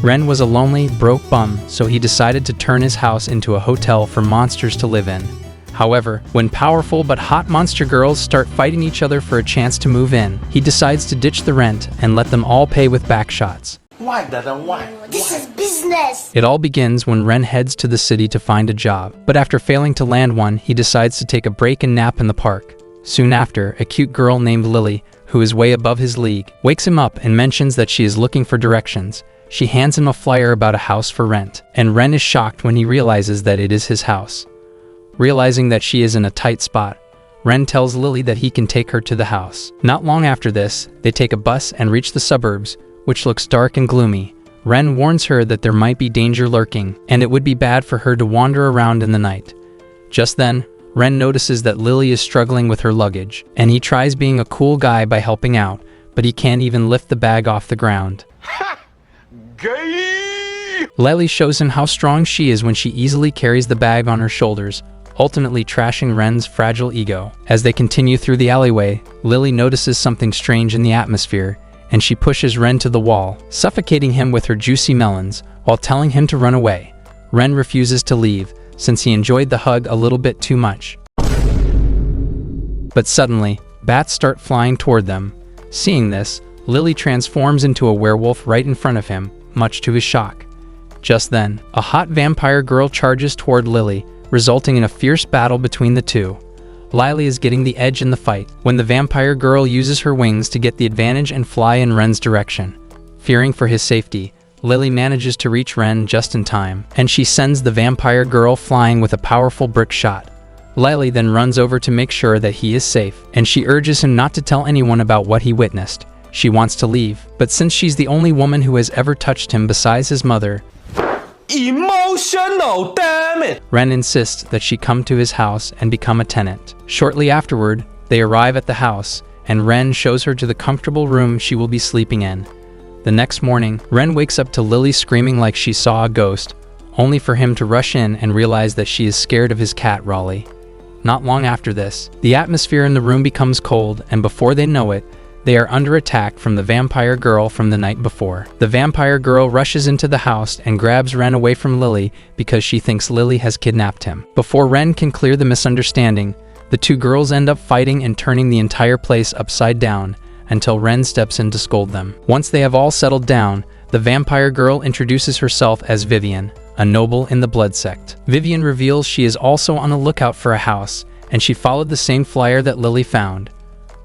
Ren was a lonely, broke bum, so he decided to turn his house into a hotel for monsters to live in. However, when powerful but hot monster girls start fighting each other for a chance to move in, he decides to ditch the rent and let them all pay with backshots. Why, Dada? Why? This is business! It all begins when Ren heads to the city to find a job, but after failing to land one, he decides to take a break and nap in the park. Soon after, a cute girl named Lily, who is way above his league, wakes him up and mentions that she is looking for directions. She hands him a flyer about a house for rent, and Ren is shocked when he realizes that it is his house. Realizing that she is in a tight spot, Ren tells Lily that he can take her to the house. Not long after this, they take a bus and reach the suburbs, which looks dark and gloomy. Ren warns her that there might be danger lurking, and it would be bad for her to wander around in the night. Just then, Ren notices that Lily is struggling with her luggage, and he tries being a cool guy by helping out, but he can't even lift the bag off the ground. Gay! Lily shows him how strong she is when she easily carries the bag on her shoulders, ultimately trashing Ren's fragile ego. As they continue through the alleyway, Lily notices something strange in the atmosphere, and she pushes Ren to the wall, suffocating him with her juicy melons, while telling him to run away. Ren refuses to leave, since he enjoyed the hug a little bit too much. But suddenly, bats start flying toward them. Seeing this, Lily transforms into a werewolf right in front of him, much to his shock. Just then, a hot vampire girl charges toward Lily, resulting in a fierce battle between the two. Lily is getting the edge in the fight when the vampire girl uses her wings to get the advantage and fly in Ren's direction. Fearing for his safety, Lily manages to reach Ren just in time, and she sends the vampire girl flying with a powerful brick shot. Lily then runs over to make sure that he is safe, and she urges him not to tell anyone about what he witnessed. She wants to leave, but since she's the only woman who has ever touched him besides his mother, Emotional, damn it! Ren insists that she come to his house and become a tenant. Shortly afterward, they arrive at the house, and Ren shows her to the comfortable room she will be sleeping in. The next morning, Ren wakes up to Lily screaming like she saw a ghost, only for him to rush in and realize that she is scared of his cat, Raleigh. Not long after this, the atmosphere in the room becomes cold, and before they know it, they are under attack from the vampire girl from the night before. The vampire girl rushes into the house and grabs Ren away from Lily because she thinks Lily has kidnapped him. Before Ren can clear the misunderstanding, the two girls end up fighting and turning the entire place upside down until Ren steps in to scold them. Once they have all settled down, the vampire girl introduces herself as Vivien, a noble in the blood sect. Vivien reveals she is also on the lookout for a house, and she followed the same flyer that Lily found.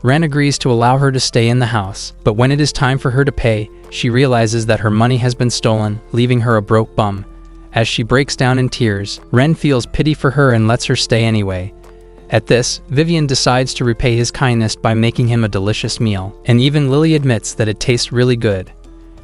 Ren agrees to allow her to stay in the house, but when it is time for her to pay, she realizes that her money has been stolen, leaving her a broke bum. As she breaks down in tears, Ren feels pity for her and lets her stay anyway. At this, Vivien decides to repay his kindness by making him a delicious meal, and even Lily admits that it tastes really good.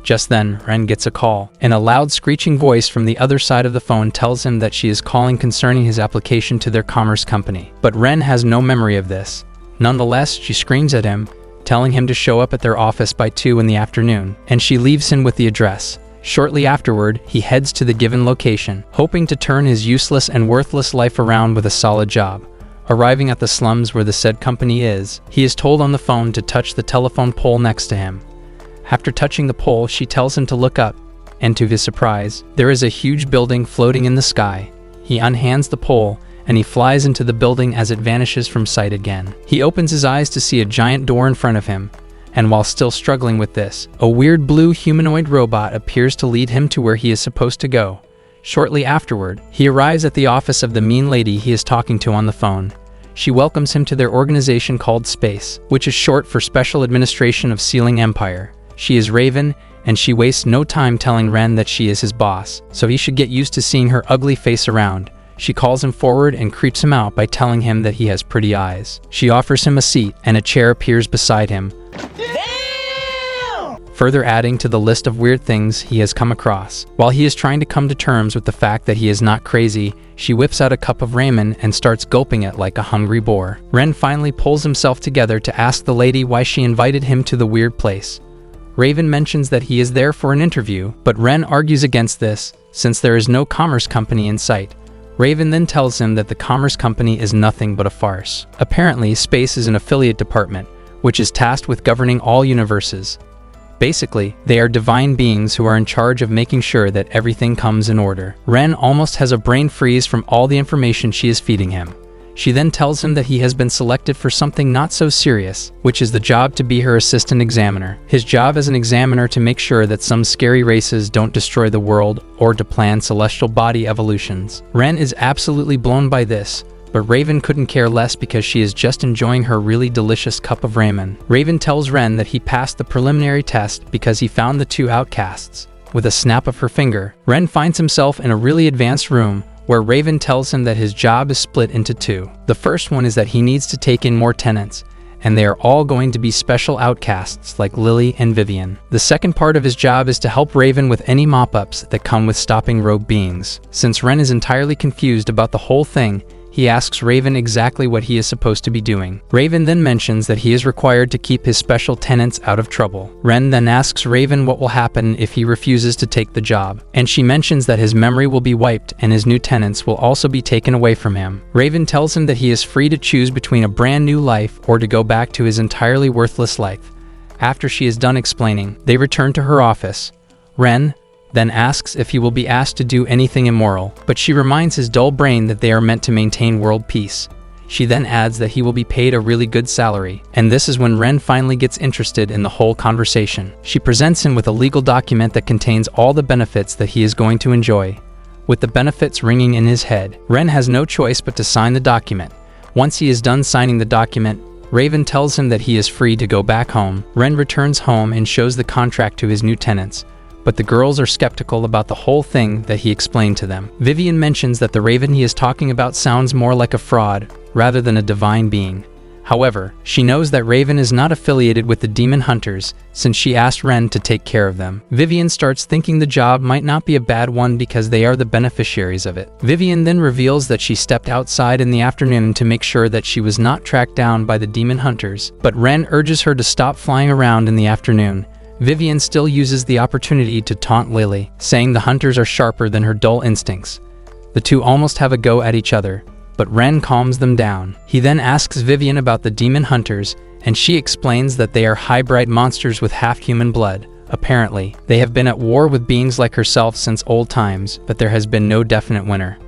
Just then, Ren gets a call, and a loud screeching voice from the other side of the phone tells him that she is calling concerning his application to their commerce company. But Ren has no memory of this. Nonetheless, she screams at him, telling him to show up at their office by 2 in the afternoon, and she leaves him with the address. Shortly afterward, he heads to the given location, hoping to turn his useless and worthless life around with a solid job. Arriving at the slums where the said company is, he is told on the phone to touch the telephone pole next to him. After touching the pole, she tells him to look up, and to his surprise, there is a huge building floating in the sky. He unhands the pole, and he flies into the building as it vanishes from sight again. He opens his eyes to see a giant door in front of him, and while still struggling with this, a weird blue humanoid robot appears to lead him to where he is supposed to go. Shortly afterward, he arrives at the office of the mean lady he is talking to on the phone. She welcomes him to their organization called Space, which is short for Special Administration of Sealing Empire. She is Raven, and she wastes no time telling Ren that she is his boss, so he should get used to seeing her ugly face around. She calls him forward and creeps him out by telling him that he has pretty eyes. She offers him a seat, and a chair appears beside him, further adding to the list of weird things he has come across. While he is trying to come to terms with the fact that he is not crazy, she whips out a cup of ramen and starts gulping it like a hungry boar. Ren finally pulls himself together to ask the lady why she invited him to the weird place. Raven mentions that he is there for an interview, but Ren argues against this, since there is no commerce company in sight. Raven then tells him that the commerce company is nothing but a farce. Apparently, Space is an affiliate department, which is tasked with governing all universes. Basically, they are divine beings who are in charge of making sure that everything comes in order. Ren almost has a brain freeze from all the information she is feeding him. She then tells him that he has been selected for something not so serious, which is the job to be her assistant examiner. His job as an examiner to make sure that some scary races don't destroy the world or to plan celestial body evolutions. Ren is absolutely blown by this, but Raven couldn't care less because she is just enjoying her really delicious cup of ramen. Raven tells Ren that he passed the preliminary test because he found the two outcasts. With a snap of her finger, Ren finds himself in a really advanced room where Raven tells him that his job is split into two. The first one is that he needs to take in more tenants, and they are all going to be special outcasts like Lily and Vivien. The second part of his job is to help Raven with any mop-ups that come with stopping rogue beings. Since Ren is entirely confused about the whole thing, he asks Raven exactly what he is supposed to be doing. Raven then mentions that he is required to keep his special tenants out of trouble. Ren then asks Raven what will happen if he refuses to take the job, and she mentions that his memory will be wiped and his new tenants will also be taken away from him. Raven tells him that he is free to choose between a brand new life or to go back to his entirely worthless life. After she is done explaining, they return to her office. Ren then asks if he will be asked to do anything immoral, but she reminds his dull brain that they are meant to maintain world peace. She then adds that he will be paid a really good salary, and this is when Ren finally gets interested in the whole conversation. She presents him with a legal document that contains all the benefits that he is going to enjoy. With the benefits ringing in his head, Ren has no choice but to sign the document. Once he is done signing the document, Raven tells him that he is free to go back home. Ren returns home and shows the contract to his new tenants, but the girls are skeptical about the whole thing that he explained to them. Vivien mentions that the Raven he is talking about sounds more like a fraud rather than a divine being. However, she knows that Raven is not affiliated with the demon hunters since she asked Ren to take care of them. Vivien starts thinking the job might not be a bad one because they are the beneficiaries of it. Vivien then reveals that she stepped outside in the afternoon to make sure that she was not tracked down by the demon hunters, but Ren urges her to stop flying around in the afternoon. Vivien still uses the opportunity to taunt Lily, saying the hunters are sharper than her dull instincts. The two almost have a go at each other, but Ren calms them down. He then asks Vivien about the demon hunters, and she explains that they are hybrid monsters with half-human blood. Apparently, they have been at war with beings like herself since old times, but there has been no definite winner.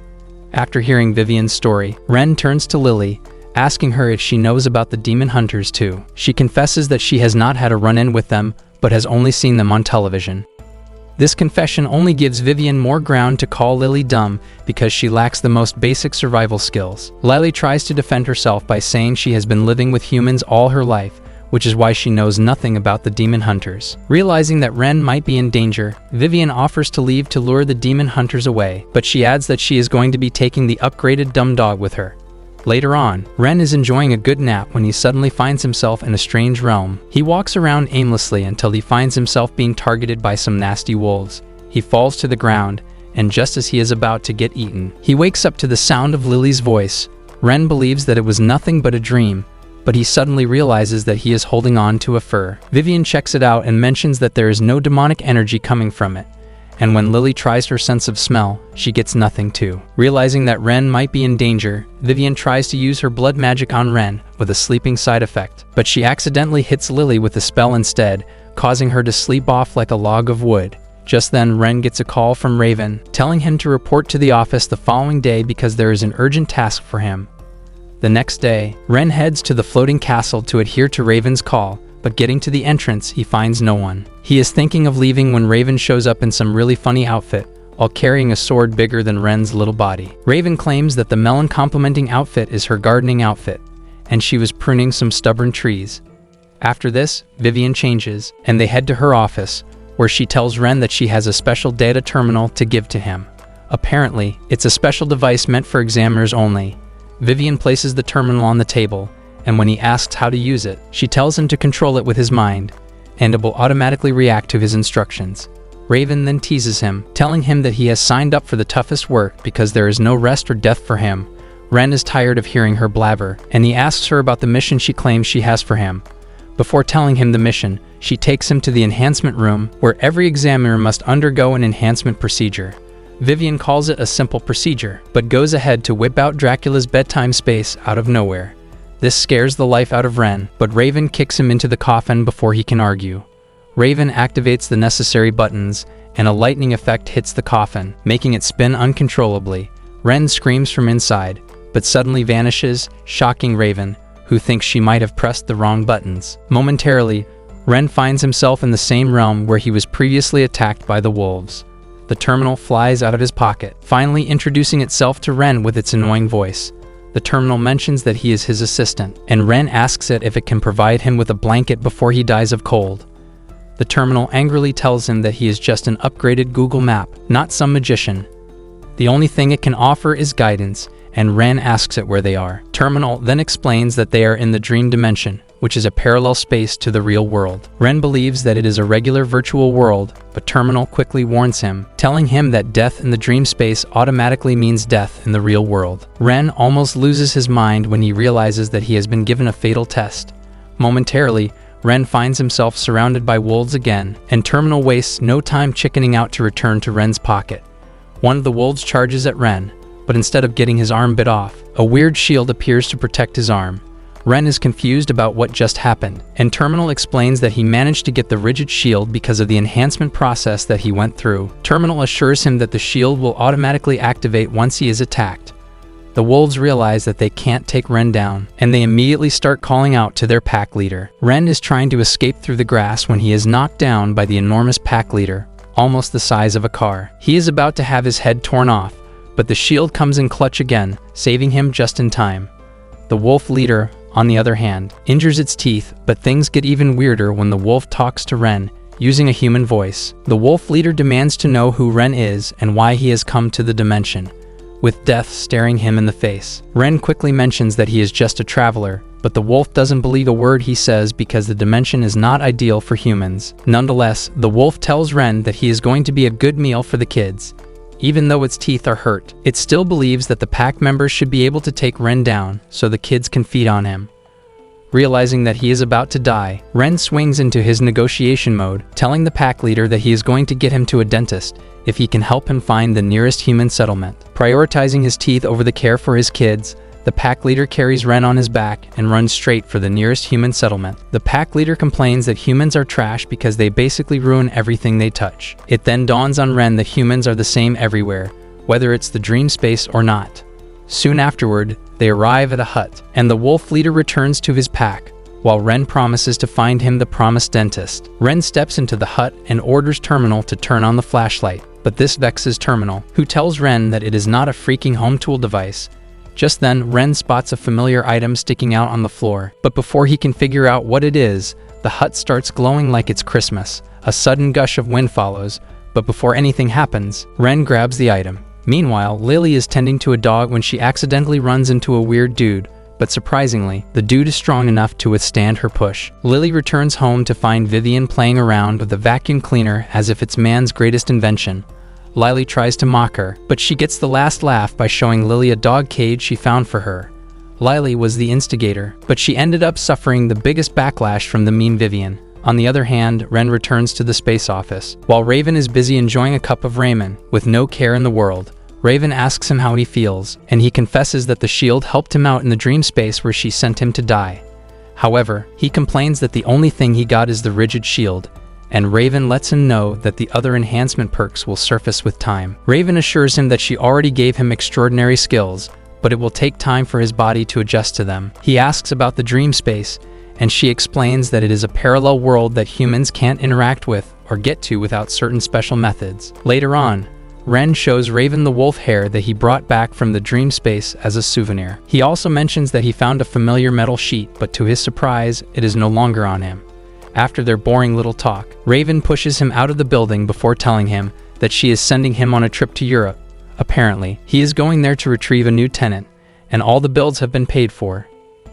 After hearing Vivien's story, Ren turns to Lily, asking her if she knows about the demon hunters too. She confesses that she has not had a run-in with them, but has only seen them on television. This confession only gives Vivien more ground to call Lily dumb because she lacks the most basic survival skills. Lily tries to defend herself by saying she has been living with humans all her life, which is why she knows nothing about the demon hunters. Realizing that Ren might be in danger, Vivien offers to leave to lure the demon hunters away, but she adds that she is going to be taking the upgraded dumb dog with her. Later on, Ren is enjoying a good nap when he suddenly finds himself in a strange realm. He walks around aimlessly until he finds himself being targeted by some nasty wolves. He falls to the ground, and just as he is about to get eaten, he wakes up to the sound of Lily's voice. Ren believes that it was nothing but a dream, but he suddenly realizes that he is holding on to a fur. Vivien checks it out and mentions that there is no demonic energy coming from it. And when Lily tries her sense of smell, she gets nothing too. Realizing that Ren might be in danger, Vivien tries to use her blood magic on Ren with a sleeping side effect, but she accidentally hits Lily with a spell instead, causing her to sleep off like a log of wood. Just then, Ren gets a call from Raven, telling him to report to the office the following day because there is an urgent task for him. The next day, Ren heads to the floating castle to adhere to Raven's call, but getting to the entrance, he finds no one. He is thinking of leaving when Raven shows up in some really funny outfit, while carrying a sword bigger than Ren's little body. Raven claims that the melon complementing outfit is her gardening outfit, and she was pruning some stubborn trees. After this, Vivien changes, and they head to her office, where she tells Ren that she has a special data terminal to give to him. Apparently, it's a special device meant for examiners only. Vivien places the terminal on the table, and when he asks how to use it, she tells him to control it with his mind, and it will automatically react to his instructions. Raven then teases him, telling him that he has signed up for the toughest work because there is no rest or death for him. Ren is tired of hearing her blabber, and he asks her about the mission she claims she has for him. Before telling him the mission, she takes him to the enhancement room, where every examiner must undergo an enhancement procedure. Vivien calls it a simple procedure, but goes ahead to whip out Dracula's bedtime space out of nowhere. This scares the life out of Ren, but Raven kicks him into the coffin before he can argue. Raven activates the necessary buttons, and a lightning effect hits the coffin, making it spin uncontrollably. Ren screams from inside, but suddenly vanishes, shocking Raven, who thinks she might have pressed the wrong buttons. Momentarily, Ren finds himself in the same realm where he was previously attacked by the wolves. The terminal flies out of his pocket, finally introducing itself to Ren with its annoying voice. The terminal mentions that he is his assistant, and Ren asks it if it can provide him with a blanket before he dies of cold. The terminal angrily tells him that he is just an upgraded Google Map, not some magician. The only thing it can offer is guidance, and Ren asks it where they are. Terminal then explains that they are in the dream dimension, which is a parallel space to the real world. Ren believes that it is a regular virtual world, but Terminal quickly warns him, telling him that death in the dream space automatically means death in the real world. Ren almost loses his mind when he realizes that he has been given a fatal test. Momentarily, Ren finds himself surrounded by wolves again, and Terminal wastes no time chickening out to return to Ren's pocket. One of the wolves charges at Ren, but instead of getting his arm bit off, a weird shield appears to protect his arm. Ren is confused about what just happened, and Terminal explains that he managed to get the rigid shield because of the enhancement process that he went through. Terminal assures him that the shield will automatically activate once he is attacked. The wolves realize that they can't take Ren down, and they immediately start calling out to their pack leader. Ren is trying to escape through the grass when he is knocked down by the enormous pack leader, almost the size of a car. He is about to have his head torn off, but the shield comes in clutch again, saving him just in time. The wolf leader, on the other hand, injures its teeth, but things get even weirder when the wolf talks to Ren, using a human voice. The wolf leader demands to know who Ren is and why he has come to the dimension, with death staring him in the face. Ren quickly mentions that he is just a traveler, but the wolf doesn't believe a word he says because the dimension is not ideal for humans. Nonetheless, the wolf tells Ren that he is going to be a good meal for the kids. Even though its teeth are hurt, it still believes that the pack members should be able to take Ren down so the kids can feed on him. Realizing that he is about to die, Ren swings into his negotiation mode, telling the pack leader that he is going to get him to a dentist if he can help him find the nearest human settlement. Prioritizing his teeth over the care for his kids, the pack leader carries Ren on his back and runs straight for the nearest human settlement. The pack leader complains that humans are trash because they basically ruin everything they touch. It then dawns on Ren that humans are the same everywhere, whether it's the dream space or not. Soon afterward, they arrive at a hut, and the wolf leader returns to his pack, while Ren promises to find him the promised dentist. Ren steps into the hut and orders Terminal to turn on the flashlight, but this vexes Terminal, who tells Ren that it is not a freaking home tool device. Just then, Ren spots a familiar item sticking out on the floor, but before he can figure out what it is, the hut starts glowing like it's Christmas. A sudden gush of wind follows, but before anything happens, Ren grabs the item. Meanwhile, Lily is tending to a dog when she accidentally runs into a weird dude, but surprisingly, the dude is strong enough to withstand her push. Lily returns home to find Vivien playing around with a vacuum cleaner as if it's man's greatest invention. Lily tries to mock her, but she gets the last laugh by showing Lily a dog cage she found for her. Lily was the instigator, but she ended up suffering the biggest backlash from the mean Vivien. On the other hand, Ren returns to the space office, while Raven is busy enjoying a cup of ramen, with no care in the world. Raven asks him how he feels, and he confesses that the shield helped him out in the dream space where she sent him to die. However, he complains that the only thing he got is the rigid shield, and Raven lets him know that the other enhancement perks will surface with time. Raven assures him that she already gave him extraordinary skills, but it will take time for his body to adjust to them. He asks about the dream space, and she explains that it is a parallel world that humans can't interact with or get to without certain special methods. Later on, Ren shows Raven the wolf hair that he brought back from the dream space as a souvenir. He also mentions that he found a familiar metal sheet, but to his surprise, it is no longer on him. After their boring little talk, Raven pushes him out of the building before telling him that she is sending him on a trip to Europe. Apparently, he is going there to retrieve a new tenant, and all the bills have been paid for.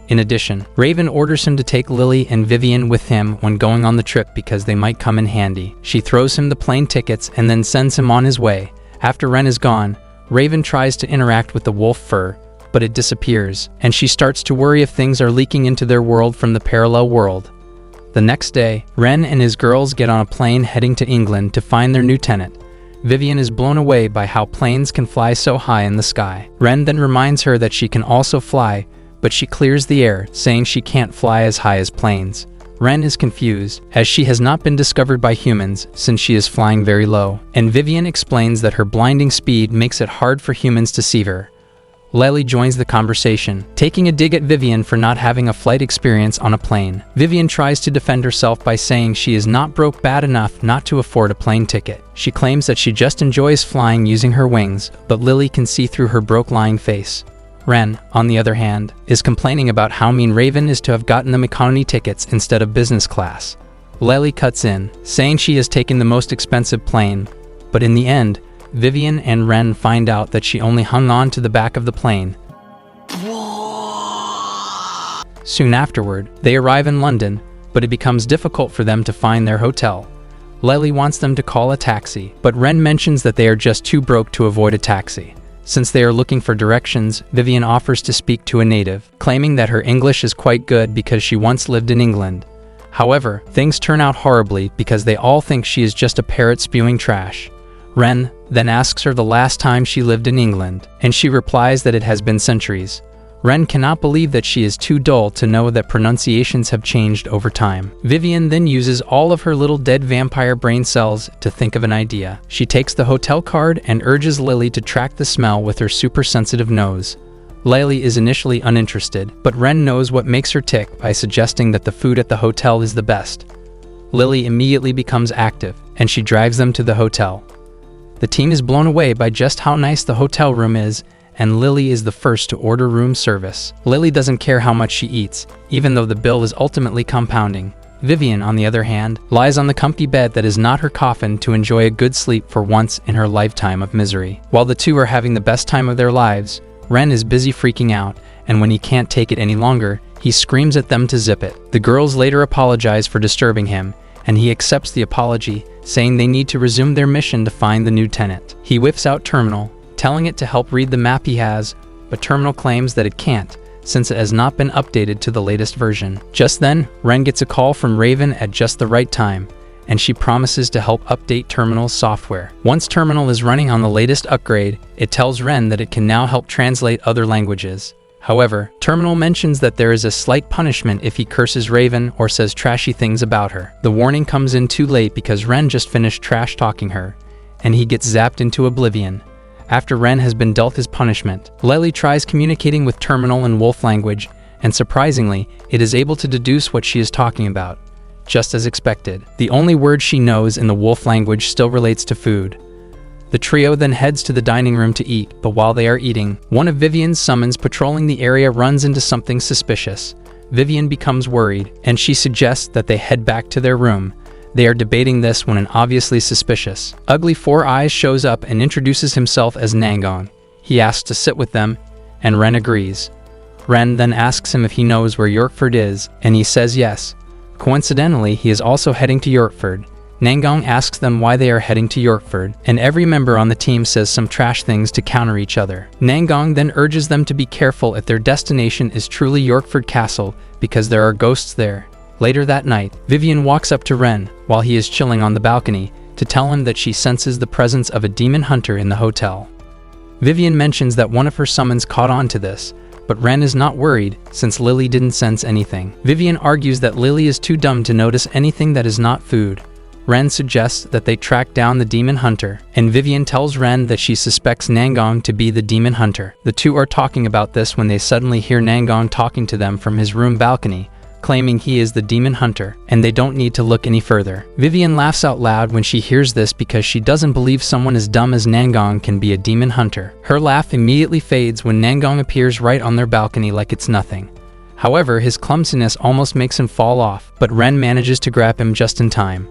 In addition, Raven orders him to take Lily and Vivien with him when going on the trip because they might come in handy. She throws him the plane tickets and then sends him on his way. After Ren is gone, Raven tries to interact with the wolf fur, but it disappears, and she starts to worry if things are leaking into their world from the parallel world. The next day, Ren and his girls get on a plane heading to England to find their new tenant. Vivien is blown away by how planes can fly so high in the sky. Ren then reminds her that she can also fly, but she clears the air, saying she can't fly as high as planes. Ren is confused, as she has not been discovered by humans since she is flying very low, and Vivien explains that her blinding speed makes it hard for humans to see her. Lely joins the conversation, taking a dig at Vivien for not having a flight experience on a plane. Vivien tries to defend herself by saying she is not broke bad enough not to afford a plane ticket. She claims that she just enjoys flying using her wings, but Lily can see through her broke lying face. Ren, on the other hand, is complaining about how mean Raven is to have gotten them economy tickets instead of business class. Lely cuts in, saying she has taken the most expensive plane, but in the end, Vivien and Ren find out that she only hung on to the back of the plane. Soon afterward, they arrive in London, but it becomes difficult for them to find their hotel. Lely wants them to call a taxi, but Ren mentions that they are just too broke to avoid a taxi. Since they are looking for directions, Vivien offers to speak to a native, claiming that her English is quite good because she once lived in England. However, things turn out horribly because they all think she is just a parrot spewing trash. Ren then asks her the last time she lived in England, and she replies that it has been centuries. Ren cannot believe that she is too dull to know that pronunciations have changed over time. Vivien then uses all of her little dead vampire brain cells to think of an idea. She takes the hotel card and urges Lily to track the smell with her super sensitive nose. Lily is initially uninterested, but Ren knows what makes her tick by suggesting that the food at the hotel is the best. Lily immediately becomes active, and she drives them to the hotel. The team is blown away by just how nice the hotel room is, and Lily is the first to order room service. Lily doesn't care how much she eats, even though the bill is ultimately compounding. Vivien, on the other hand, lies on the comfy bed that is not her coffin to enjoy a good sleep for once in her lifetime of misery. While the two are having the best time of their lives, Ren is busy freaking out, and when he can't take it any longer, he screams at them to zip it. The girls later apologize for disturbing him, and he accepts the apology, saying they need to resume their mission to find the new tenant. He whips out Terminal, telling it to help read the map he has, but Terminal claims that it can't, since it has not been updated to the latest version. Just then, Ren gets a call from Raven at just the right time, and she promises to help update Terminal's software. Once Terminal is running on the latest upgrade, it tells Ren that it can now help translate other languages. However, Terminal mentions that there is a slight punishment if he curses Raven or says trashy things about her. The warning comes in too late because Ren just finished trash-talking her, and he gets zapped into oblivion. After Ren has been dealt his punishment, Lely tries communicating with Terminal in wolf language, and surprisingly, it is able to deduce what she is talking about. Just as expected, the only word she knows in the wolf language still relates to food. The trio then heads to the dining room to eat, but while they are eating, one of Vivien's summons patrolling the area runs into something suspicious. Vivien becomes worried, and she suggests that they head back to their room. They are debating this when an obviously suspicious, ugly Four Eyes shows up and introduces himself as Nangong. He asks to sit with them, and Ren agrees. Ren then asks him if he knows where Yorkford is, and he says yes. Coincidentally, he is also heading to Yorkford. Nangong asks them why they are heading to Yorkford, and every member on the team says some trash things to counter each other. Nangong then urges them to be careful if their destination is truly Yorkford Castle, because there are ghosts there. Later that night, Vivien walks up to Ren, while he is chilling on the balcony, to tell him that she senses the presence of a demon hunter in the hotel. Vivien mentions that one of her summons caught on to this, but Ren is not worried, since Lily didn't sense anything. Vivien argues that Lily is too dumb to notice anything that is not food. Ren suggests that they track down the demon hunter, and Vivien tells Ren that she suspects Nangong to be the demon hunter. The two are talking about this when they suddenly hear Nangong talking to them from his room balcony, claiming he is the demon hunter, and they don't need to look any further. Vivien laughs out loud when she hears this because she doesn't believe someone as dumb as Nangong can be a demon hunter. Her laugh immediately fades when Nangong appears right on their balcony like it's nothing. However, his clumsiness almost makes him fall off, but Ren manages to grab him just in time.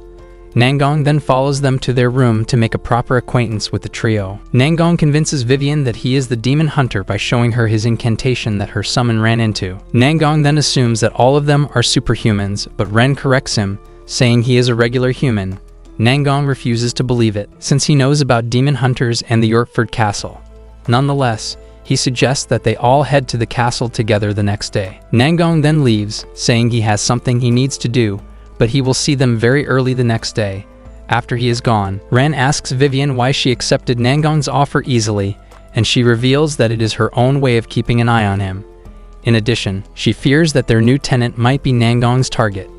Nangong then follows them to their room to make a proper acquaintance with the trio. Nangong convinces Vivien that he is the demon hunter by showing her his incantation that her summon ran into. Nangong then assumes that all of them are superhumans, but Ren corrects him, saying he is a regular human. Nangong refuses to believe it, since he knows about demon hunters and the Yorkford Castle. Nonetheless, he suggests that they all head to the castle together the next day. Nangong then leaves, saying he has something he needs to do, but he will see them very early the next day. After he is gone, Ren asks Vivien why she accepted Nangong's offer easily, and she reveals that it is her own way of keeping an eye on him. In addition, she fears that their new tenant might be Nangong's target.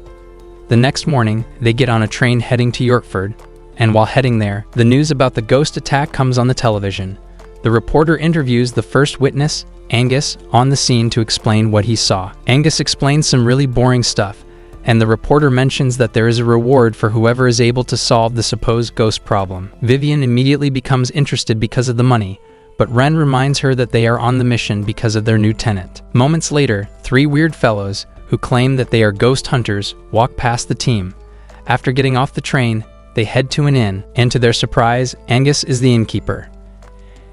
The next morning, they get on a train heading to Yorkford, and while heading there, the news about the ghost attack comes on the television. The reporter interviews the first witness, Angus, on the scene to explain what he saw. Angus explains some really boring stuff, and the reporter mentions that there is a reward for whoever is able to solve the supposed ghost problem. Vivien immediately becomes interested because of the money, but Ren reminds her that they are on the mission because of their new tenant. Moments later, three weird fellows, who claim that they are ghost hunters, walk past the team. After getting off the train, they head to an inn, and to their surprise, Angus is the innkeeper.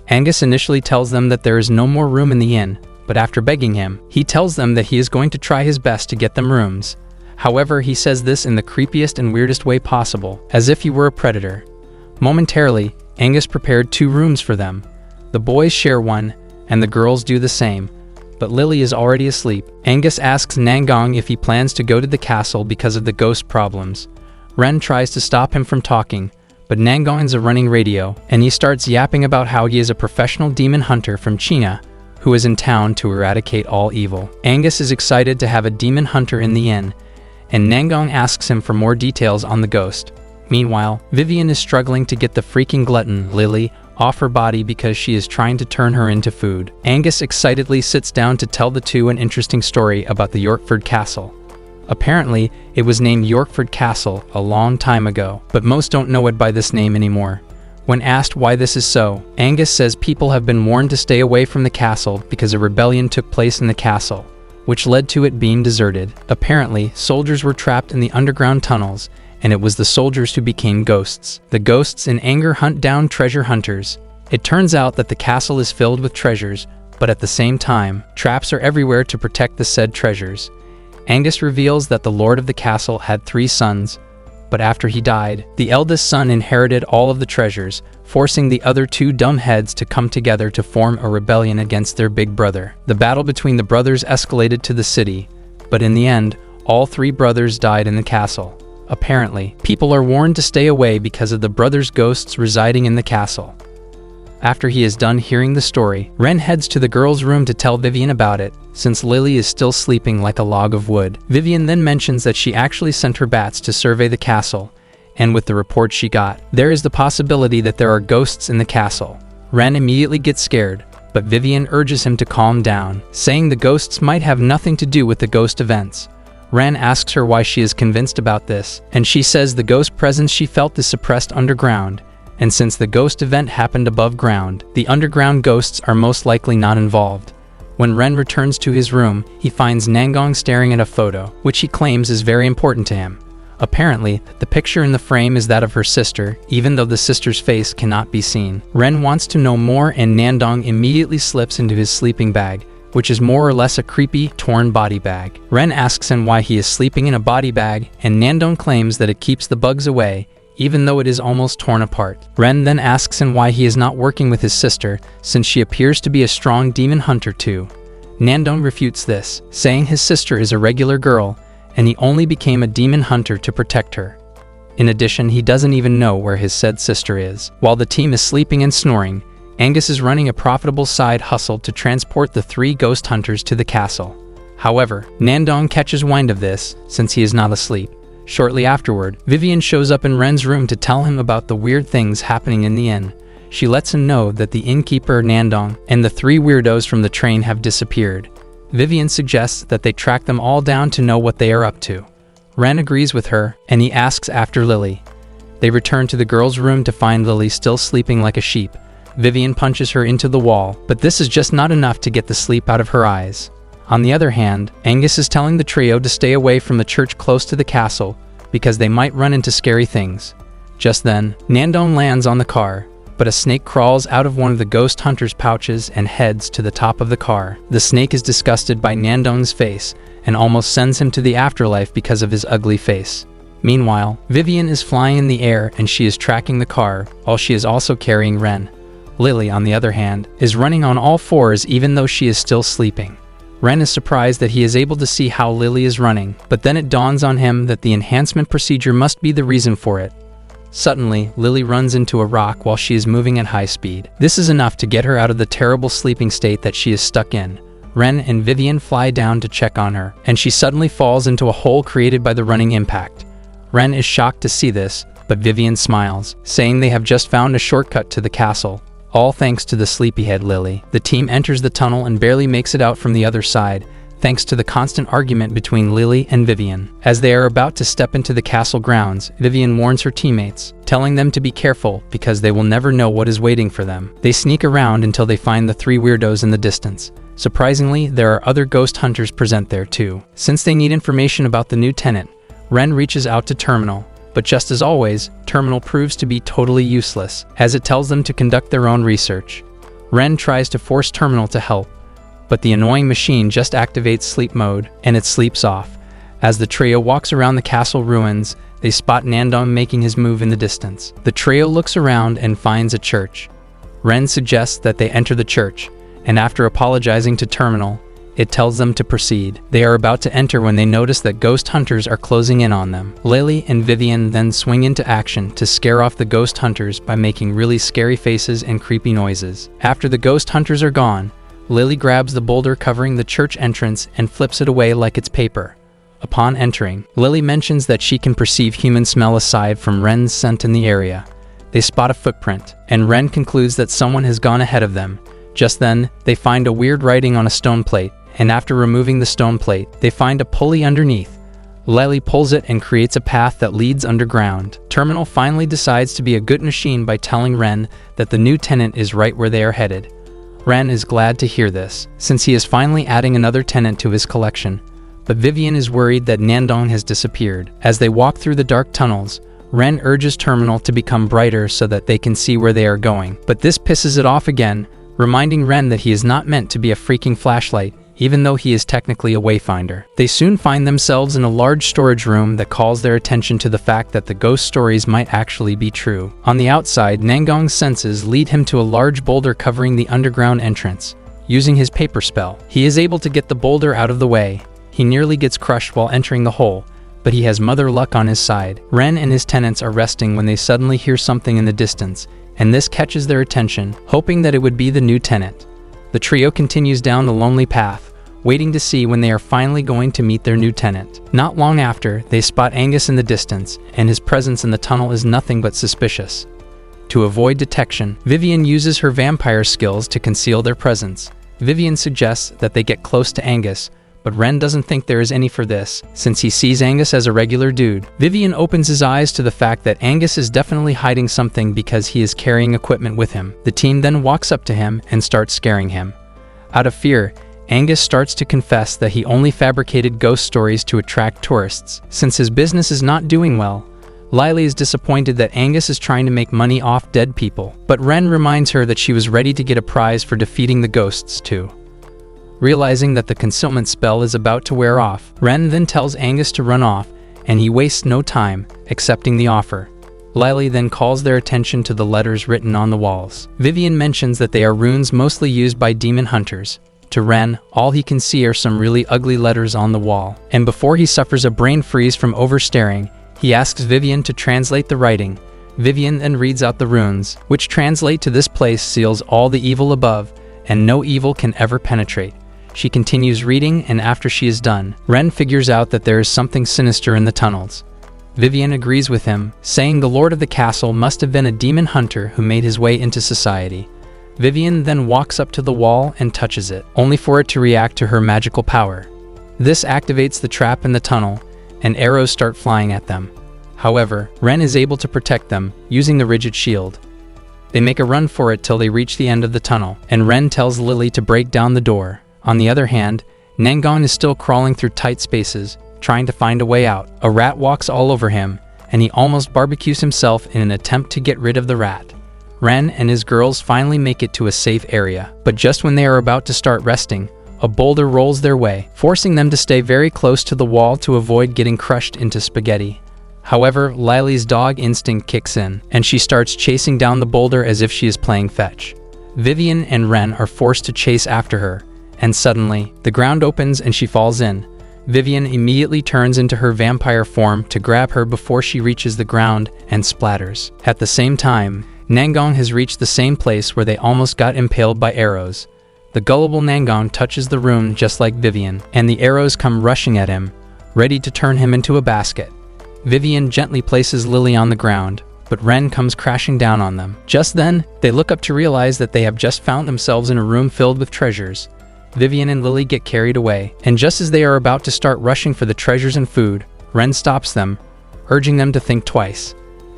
Angus initially tells them that there is no more room in the inn, but after begging him, he tells them that he is going to try his best to get them rooms. However, he says this in the creepiest and weirdest way possible, as if he were a predator. Momentarily, Angus prepared 2 rooms for them. The boys share one, and the girls do the same, but Lily is already asleep. Angus asks Nangong if he plans to go to the castle because of the ghost problems. Ren tries to stop him from talking, but Nangong is a running radio, and he starts yapping about how he is a professional demon hunter from China, who is in town to eradicate all evil. Angus is excited to have a demon hunter in the inn, and Nangong asks him for more details on the ghost. Meanwhile, Vivien is struggling to get the freaking glutton, Lily, off her body because she is trying to turn her into food. Angus excitedly sits down to tell the two an interesting story about the Yorkford Castle. Apparently, it was named Yorkford Castle a long time ago, but most don't know it by this name anymore. When asked why this is so, Angus says people have been warned to stay away from the castle because a rebellion took place in the castle, which led to it being deserted. Apparently, soldiers were trapped in the underground tunnels, and it was the soldiers who became ghosts. The ghosts in anger hunt down treasure hunters. It turns out that the castle is filled with treasures, but at the same time, traps are everywhere to protect the said treasures. Angus reveals that the lord of the castle had 3 sons, but after he died, the eldest son inherited all of the treasures, forcing the other 2 dumb heads to come together to form a rebellion against their big brother. The battle between the brothers escalated to the city, but in the end, all 3 brothers died in the castle. Apparently, people are warned to stay away because of the brothers' ghosts residing in the castle. After he is done hearing the story, Ren heads to the girls' room to tell Vivien about it, since Lily is still sleeping like a log of wood. Vivien then mentions that she actually sent her bats to survey the castle, and with the report she got, there is the possibility that there are ghosts in the castle. Ren immediately gets scared, but Vivien urges him to calm down, saying the ghosts might have nothing to do with the ghost events. Ren asks her why she is convinced about this, and she says the ghost presence she felt is suppressed underground, and since the ghost event happened above ground, the underground ghosts are most likely not involved. When Ren returns to his room, he finds Nangong staring at a photo, which he claims is very important to him. Apparently, the picture in the frame is that of her sister, even though the sister's face cannot be seen. Ren wants to know more, and Nangong immediately slips into his sleeping bag, which is more or less a creepy, torn body bag. Ren asks him why he is sleeping in a body bag, and Nangong claims that it keeps the bugs away, even though it is almost torn apart. Ren then asks him why he is not working with his sister, since she appears to be a strong demon hunter too. Nangong refutes this, saying his sister is a regular girl, and he only became a demon hunter to protect her. In addition, he doesn't even know where his said sister is. While the team is sleeping and snoring, Angus is running a profitable side hustle to transport the 3 ghost hunters to the castle. However, Nangong catches wind of this, since he is not asleep. Shortly afterward, Vivien shows up in Ren's room to tell him about the weird things happening in the inn. She lets him know that the innkeeper, Nangong, and the 3 weirdos from the train have disappeared. Vivien suggests that they track them all down to know what they are up to. Ren agrees with her, and he asks after Lily. They return to the girls' room to find Lily still sleeping like a sheep. Vivien punches her into the wall, but this is just not enough to get the sleep out of her eyes. On the other hand, Angus is telling the trio to stay away from the church close to the castle, because they might run into scary things. Just then, Nangong lands on the car, but a snake crawls out of one of the ghost hunter's pouches and heads to the top of the car. The snake is disgusted by Nangong's face, and almost sends him to the afterlife because of his ugly face. Meanwhile, Vivien is flying in the air and she is tracking the car, while she is also carrying Ren. Lily, on the other hand, is running on all 4s even though she is still sleeping. Ren is surprised that he is able to see how Lily is running, but then it dawns on him that the enhancement procedure must be the reason for it. Suddenly, Lily runs into a rock while she is moving at high speed. This is enough to get her out of the terrible sleeping state that she is stuck in. Ren and Vivien fly down to check on her, and she suddenly falls into a hole created by the running impact. Ren is shocked to see this, but Vivien smiles, saying they have just found a shortcut to the castle, all thanks to the sleepyhead Lily. The team enters the tunnel and barely makes it out from the other side, thanks to the constant argument between Lily and Vivien. As they are about to step into the castle grounds, Vivien warns her teammates, telling them to be careful because they will never know what is waiting for them. They sneak around until they find the three weirdos in the distance. Surprisingly, there are other ghost hunters present there too. Since they need information about the new tenant, Ren reaches out to Terminal, but just as always, Terminal proves to be totally useless, as it tells them to conduct their own research. Ren tries to force Terminal to help, but the annoying machine just activates sleep mode, and it sleeps off. As the trio walks around the castle ruins, they spot Nangong making his move in the distance. The trio looks around and finds a church. Ren suggests that they enter the church, and after apologizing to Terminal, it tells them to proceed. They are about to enter when they notice that ghost hunters are closing in on them. Lily and Vivien then swing into action to scare off the ghost hunters by making really scary faces and creepy noises. After the ghost hunters are gone, Lily grabs the boulder covering the church entrance and flips it away like it's paper. Upon entering, Lily mentions that she can perceive human smell aside from Ren's scent in the area. They spot a footprint, and Ren concludes that someone has gone ahead of them. Just then, they find a weird writing on a stone plate, and after removing the stone plate, they find a pulley underneath. Lily pulls it and creates a path that leads underground. Terminal finally decides to be a good machine by telling Ren that the new tenant is right where they are headed. Ren is glad to hear this, since he is finally adding another tenant to his collection. But Vivien is worried that Nangong has disappeared. As they walk through the dark tunnels, Ren urges Terminal to become brighter so that they can see where they are going. But this pisses it off again, reminding Ren that he is not meant to be a freaking flashlight, even though he is technically a wayfinder. They soon find themselves in a large storage room that calls their attention to the fact that the ghost stories might actually be true. On the outside, Nangong's senses lead him to a large boulder covering the underground entrance. Using his paper spell, he is able to get the boulder out of the way. He nearly gets crushed while entering the hole, but he has Mother Luck on his side. Ren and his tenants are resting when they suddenly hear something in the distance, and this catches their attention, hoping that it would be the new tenant. The trio continues down the lonely path, waiting to see when they are finally going to meet their new tenant. Not long after, they spot Angus in the distance, and his presence in the tunnel is nothing but suspicious. To avoid detection, Vivien uses her vampire skills to conceal their presence. Vivien suggests that they get close to Angus, but Ren doesn't think there is any for this, since he sees Angus as a regular dude. Vivien opens his eyes to the fact that Angus is definitely hiding something because he is carrying equipment with him. The team then walks up to him and starts scaring him. Out of fear, Angus starts to confess that he only fabricated ghost stories to attract tourists. Since his business is not doing well, Lily is disappointed that Angus is trying to make money off dead people, but Ren reminds her that she was ready to get a prize for defeating the ghosts too. Realizing that the concealment spell is about to wear off, Ren then tells Angus to run off, and he wastes no time, accepting the offer. Lily then calls their attention to the letters written on the walls. Vivien mentions that they are runes mostly used by demon hunters. To Ren, all he can see are some really ugly letters on the wall, and before he suffers a brain freeze from overstaring, he asks Vivien to translate the writing. Vivien then reads out the runes, which translate to "This place seals all the evil above, and no evil can ever penetrate." She continues reading, and after she is done, Ren figures out that there is something sinister in the tunnels. Vivien agrees with him, saying the lord of the castle must have been a demon hunter who made his way into society. Vivien then walks up to the wall and touches it, only for it to react to her magical power. This activates the trap in the tunnel, and arrows start flying at them. However, Ren is able to protect them, using the rigid shield. They make a run for it till they reach the end of the tunnel, and Ren tells Lily to break down the door. On the other hand, Nangong is still crawling through tight spaces, trying to find a way out. A rat walks all over him, and he almost barbecues himself in an attempt to get rid of the rat. Ren and his girls finally make it to a safe area, but just when they are about to start resting, a boulder rolls their way, forcing them to stay very close to the wall to avoid getting crushed into spaghetti. However, Lily's dog instinct kicks in, and she starts chasing down the boulder as if she is playing fetch. Vivien and Ren are forced to chase after her, and suddenly, the ground opens and she falls in. Vivien immediately turns into her vampire form to grab her before she reaches the ground and splatters. At the same time, Nangong has reached the same place where they almost got impaled by arrows. The gullible Nangong touches the room just like Vivien, and the arrows come rushing at him, ready to turn him into a basket. Vivien gently places Lily on the ground, but Ren comes crashing down on them. Just then, they look up to realize that they have just found themselves in a room filled with treasures. Vivien and Lily get carried away, and just as they are about to start rushing for the treasures and food, Ren stops them, urging them to think twice.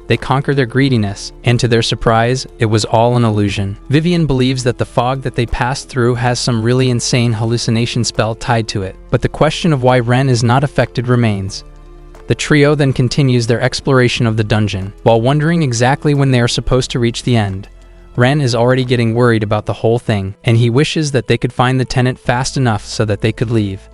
They conquer their greediness, and to their surprise, it was all an illusion. Vivien believes that the fog that they passed through has some really insane hallucination spell tied to it, but the question of why Ren is not affected remains. The trio then continues their exploration of the dungeon, while wondering exactly when they are supposed to reach the end. Ren is already getting worried about the whole thing, and he wishes that they could find the tenant fast enough so that they could leave.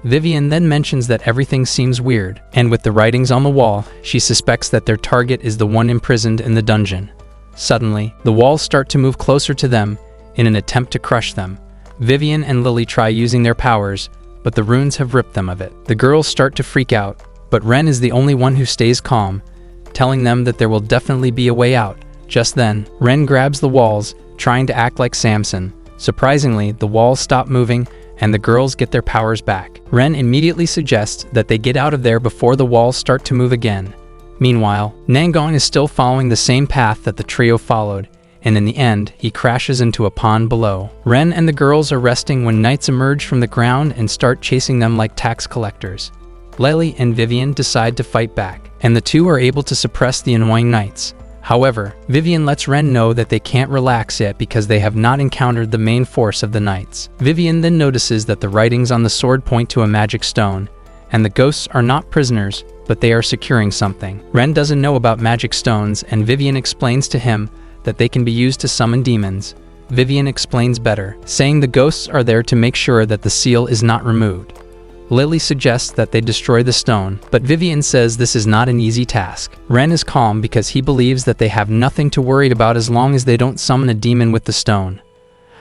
Vivien then mentions that everything seems weird, and with the writings on the wall, she suspects that their target is the one imprisoned in the dungeon. Suddenly, the walls start to move closer to them in an attempt to crush them. Vivien and Lily try using their powers, but the runes have ripped them of it. The girls start to freak out, but Ren is the only one who stays calm, telling them that there will definitely be a way out. Just then, Ren grabs the walls, trying to act like Samson. Surprisingly, the walls stop moving, and the girls get their powers back. Ren immediately suggests that they get out of there before the walls start to move again. Meanwhile, Nangong is still following the same path that the trio followed, and in the end, he crashes into a pond below. Ren and the girls are resting when knights emerge from the ground and start chasing them like tax collectors. Lily and Vivien decide to fight back, and the two are able to suppress the annoying knights. However, Vivien lets Ren know that they can't relax yet because they have not encountered the main force of the knights. Vivien then notices that the writings on the sword point to a magic stone, and the ghosts are not prisoners, but they are securing something. Ren doesn't know about magic stones, and Vivien explains to him that they can be used to summon demons. Vivien explains better, saying the ghosts are there to make sure that the seal is not removed. Lily suggests that they destroy the stone, but Vivien says this is not an easy task. Ren is calm because he believes that they have nothing to worry about as long as they don't summon a demon with the stone.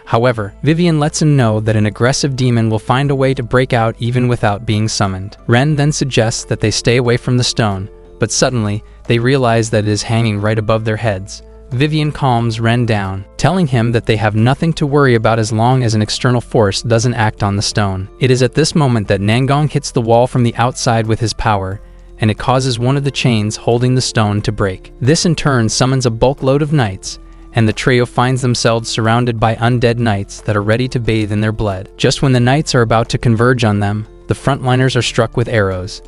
However, Vivien lets him know that an aggressive demon will find a way to break out even without being summoned. Ren then suggests that they stay away from the stone, but suddenly, they realize that it is hanging right above their heads. Vivien calms Ren down, telling him that they have nothing to worry about as long as an external force doesn't act on the stone. It is at this moment that Nangong hits the wall from the outside with his power, and it causes one of the chains holding the stone to break. This in turn summons a bulk load of knights, and the trio finds themselves surrounded by undead knights that are ready to bathe in their blood. Just when the knights are about to converge on them, the frontliners are struck with arrows.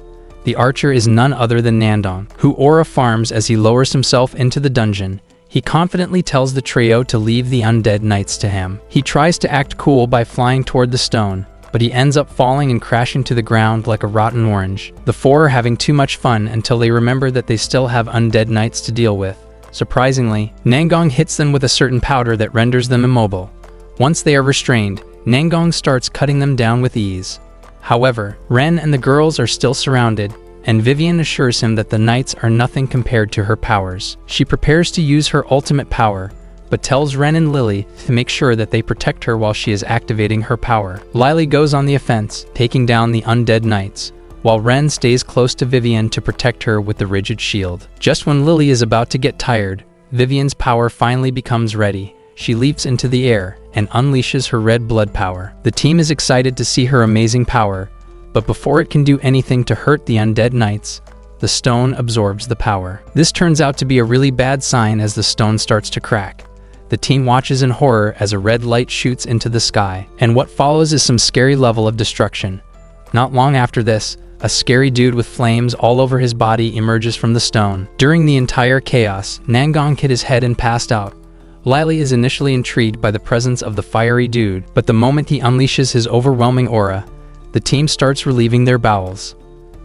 The archer is none other than Nangong, who aura farms as he lowers himself into the dungeon. He confidently tells the trio to leave the undead knights to him. He tries to act cool by flying toward the stone, but he ends up falling and crashing to the ground like a rotten orange. The four are having too much fun until they remember that they still have undead knights to deal with. Surprisingly, Nangong hits them with a certain powder that renders them immobile. Once they are restrained, Nangong starts cutting them down with ease. However, Ren and the girls are still surrounded, and Vivien assures him that the knights are nothing compared to her powers. She prepares to use her ultimate power, but tells Ren and Lily to make sure that they protect her while she is activating her power. Lily goes on the offense, taking down the undead knights, while Ren stays close to Vivien to protect her with the rigid shield. Just when Lily is about to get tired, Vivien's power finally becomes ready. She leaps into the air and unleashes her red blood power. The team is excited to see her amazing power, but before it can do anything to hurt the undead knights, the stone absorbs the power. This turns out to be a really bad sign as the stone starts to crack. The team watches in horror as a red light shoots into the sky, and what follows is some scary level of destruction. Not long after this, a scary dude with flames all over his body emerges from the stone. During the entire chaos, Nangong hit his head and passed out. Lily is initially intrigued by the presence of the fiery dude, but the moment he unleashes his overwhelming aura, the team starts relieving their bowels.